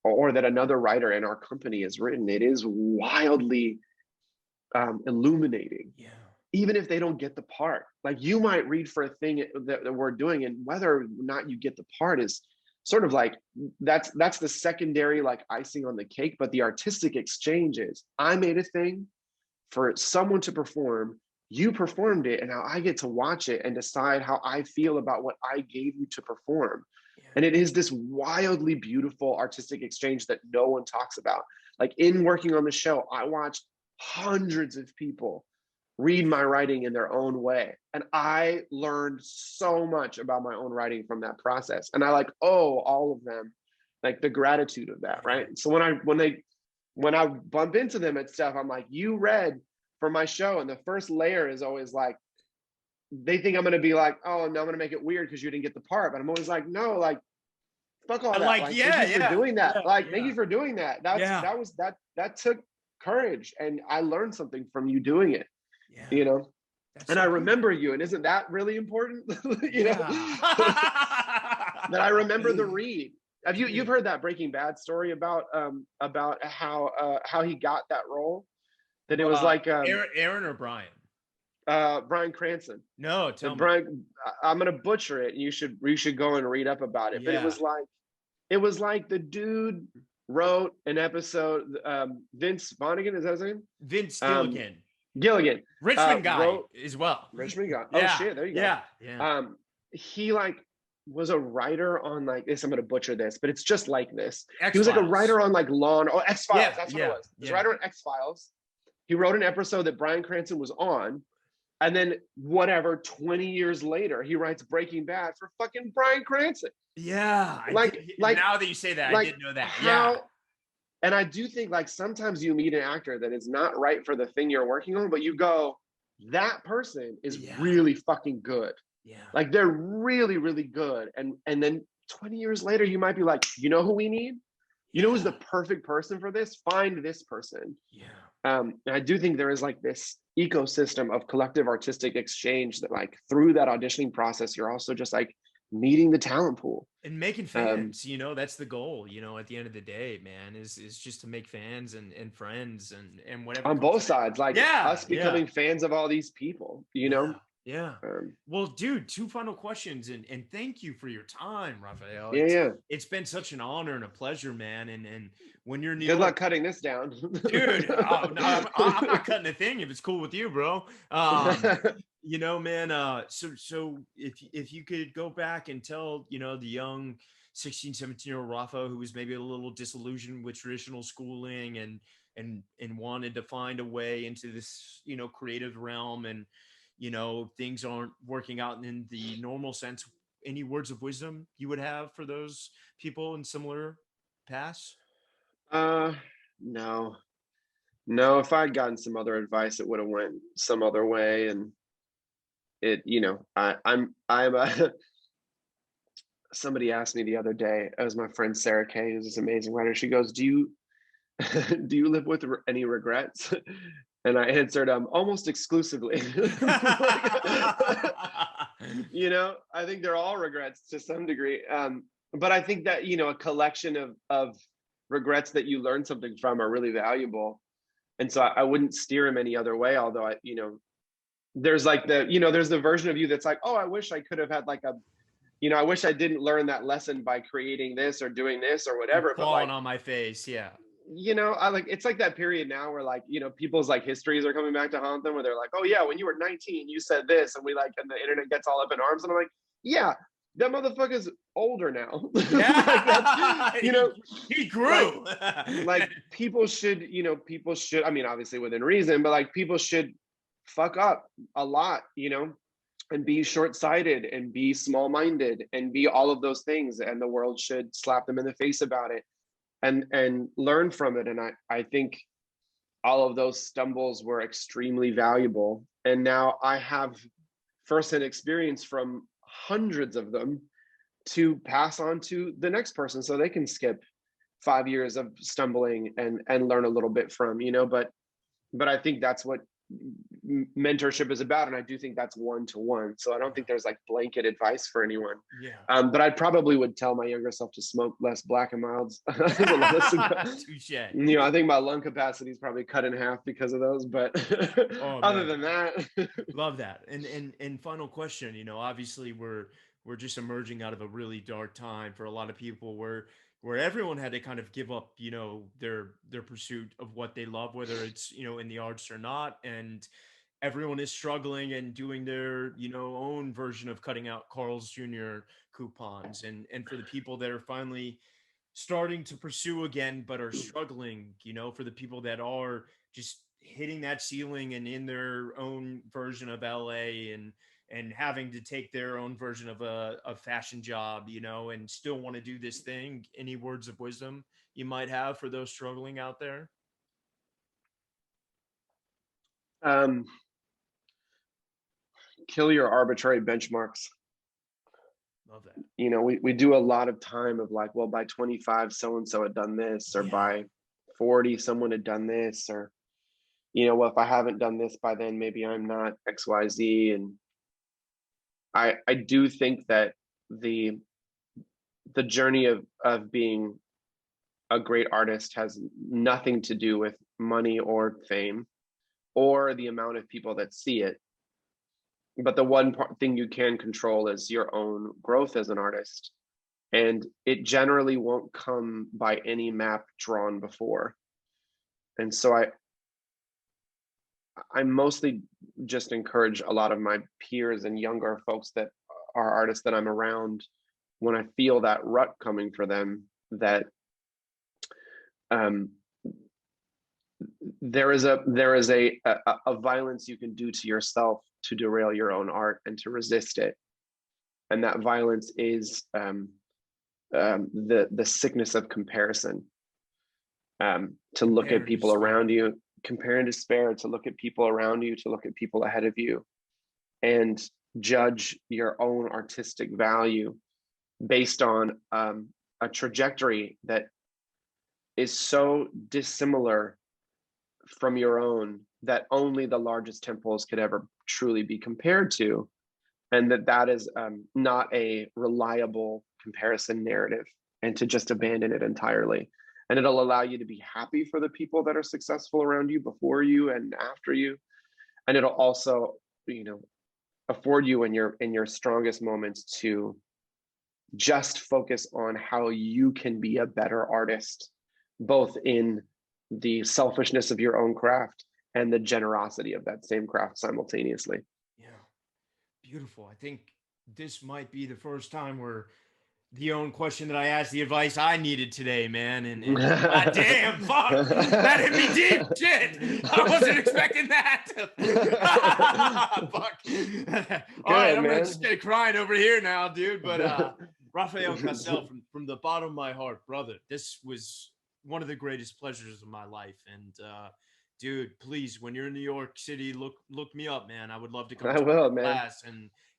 or that another writer in our company has written, it is wildly illuminating. Even if they don't get the part, like, you might read for a thing that we're doing, and whether or not you get the part is sort of like, that's the secondary, like, icing on the cake. But the artistic exchange is, I made a thing for someone to perform, you performed it, and now I get to watch it and decide how I feel about what I gave you to perform. And it is this wildly beautiful artistic exchange that no one talks about. Like, in working on the show, I watched hundreds of people read my writing in their own way, and I learned so much about my own writing from that process. And I like owe all of them, like, the gratitude of that, right? So when I bump into them and stuff, I'm like, you read for my show, and the first layer is always like, they think I'm gonna be like, oh no, I'm gonna make it weird because you didn't get the part. But I'm always like, no, like, fuck all that. Like, thank you for doing that. Thank you for doing that. That took courage, and I learned something from you doing it. You know, and I remember you, and isn't that really important? You know, that I remember the read. Have you've heard that Breaking Bad story about how he got that role? That it was like Aaron or Brian? Bryan Cranston. No, tell me. Brian, I'm gonna butcher it, and you should go and read up about it. But it was like the dude wrote an episode. Vince Vonnegut, is that his name? Vince Gilligan. Gilligan, Richmond guy as well. Richmond guy. Oh shit, there you go. Yeah. He like was a writer on like this. I'm gonna butcher this, but it's just like this. X-Files. He was like a writer on like Law and X-Files. Yeah, that's what it was. He was a writer on X-Files. He wrote an episode that Bryan Cranston was on, and then 20 years later, he writes Breaking Bad for fucking Bryan Cranston. Yeah, like now that you say that, like, I didn't know that. And I do think, like, sometimes you meet an actor that is not right for the thing you're working on, but you go, that person is really fucking good. Yeah. Like, they're really, really good. And then 20 years later, you might be like, you know who we need? You know who's the perfect person for this? Find this person. Yeah. And I do think there is like this ecosystem of collective artistic exchange that, like, through that auditioning process, you're also just like meeting the talent pool and making fans. You know, that's the goal, you know, at the end of the day, man, is just to make fans and friends and whatever on both sides, like us becoming fans of all these people, you know. Well, dude, 2 final questions, and thank you for your time, Rafael. It's been such an honor and a pleasure, man. And when you're good luck cutting this down, dude. No, I'm not cutting a thing if it's cool with you, bro. You know, man, so if you could go back and tell, you know, the young 16, 17-year-old Rafa who was maybe a little disillusioned with traditional schooling and wanted to find a way into this, you know, creative realm, and, you know, things aren't working out in the normal sense, any words of wisdom you would have for those people in similar paths? No, if I had gotten some other advice, it would have went some other way. And I'm somebody asked me the other day, it was my friend Sarah Kay, who's this amazing writer. She goes, do you do you live with any regrets? And I answered, almost exclusively. I think they're all regrets to some degree. But I think that, a collection of regrets that you learn something from are really valuable. And so I wouldn't steer him any other way. Although there's like there's the version of you that's like, oh, I wish I could have had like I wish I didn't learn that lesson by creating this or doing this or whatever. Falling on my face. Yeah. It's like that period now where like, people's like histories are coming back to haunt them, where they're like, oh yeah, when you were 19, you said this, and and the internet gets all up in arms. And I'm like, yeah, that motherfucker's older now. He grew. Like people should, I mean, obviously within reason, but like people should fuck up a lot, and be short-sighted and be small-minded and be all of those things. And the world should slap them in the face about it and learn from it. And I think all of those stumbles were extremely valuable. And now I have firsthand experience from hundreds of them to pass on to the next person so they can skip 5 years of stumbling and learn a little bit from, but I think that's what mentorship is about. And I do think that's one-to-one. So I don't think there's like blanket advice for anyone. Yeah. But I probably would tell my younger self to smoke less Black and Milds. Touche. I think my lung capacity is probably cut in half because of those, but other than that. Love that. And final question, obviously we're just emerging out of a really dark time for a lot of people where everyone had to kind of give up, their pursuit of what they love, whether it's, in the arts or not. And everyone is struggling and doing their, own version of cutting out Carl's Jr. coupons. And for the people that are finally starting to pursue again, but are struggling, for the people that are just hitting that ceiling and in their own version of LA and having to take their own version of a fashion job, and still want to do this thing. Any words of wisdom you might have for those struggling out there? Kill your arbitrary benchmarks. Love that. We do a lot of time of like, well, by 25, so-and-so had done this, or by 40, someone had done this, or, well, if I haven't done this by then, maybe I'm not XYZ. And I do think that the journey of being a great artist has nothing to do with money or fame or the amount of people that see it. But the one thing you can control is your own growth as an artist. And it generally won't come by any map drawn before. And so I mostly just encourage a lot of my peers and younger folks that are artists that I'm around, when I feel that rut coming for them, that there is a violence you can do to yourself to derail your own art and to resist it. And that violence is the sickness of comparison. To look at people around you, compare and despair, to look at people around you, to look at people ahead of you, and judge your own artistic value based on a trajectory that is so dissimilar from your own that only the largest temples could ever truly be compared to, and that is not a reliable comparison narrative, and to just abandon it entirely. And it'll allow you to be happy for the people that are successful around you, before you and after you. And it'll also, afford you in your strongest moments to just focus on how you can be a better artist, both in the selfishness of your own craft and the generosity of that same craft simultaneously. Yeah, beautiful. I think this might be the first time where the own question that I asked, the advice I needed today, man. And God damn, fuck, that hit me deep. Shit, I wasn't expecting that. Fuck. All right, I'm gonna just get crying over here now, dude. But Rafael Casal, from the bottom of my heart, brother, this was one of the greatest pleasures of my life. And dude, please, when you're in New York City, look me up, man. I would love to come I to will, your man. class.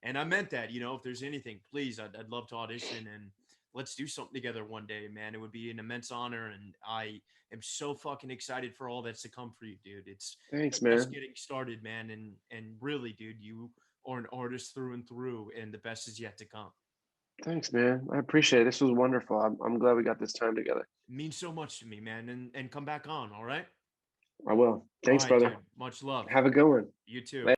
And I meant that, you know, if there's anything, please, I'd love to audition, and let's do something together one day, man. It would be an immense honor, and I am so fucking excited for all that's to come for you, dude. It's Thanks, just man. getting started, man. And really, dude, you are an artist through and through, and the best is yet to come. Thanks, man. I appreciate it. This was wonderful. I'm glad we got this time together. It means so much to me, man. And come back on, all right? I will. All Thanks, right, brother. dude. Much love. Have a good one. You too. Later.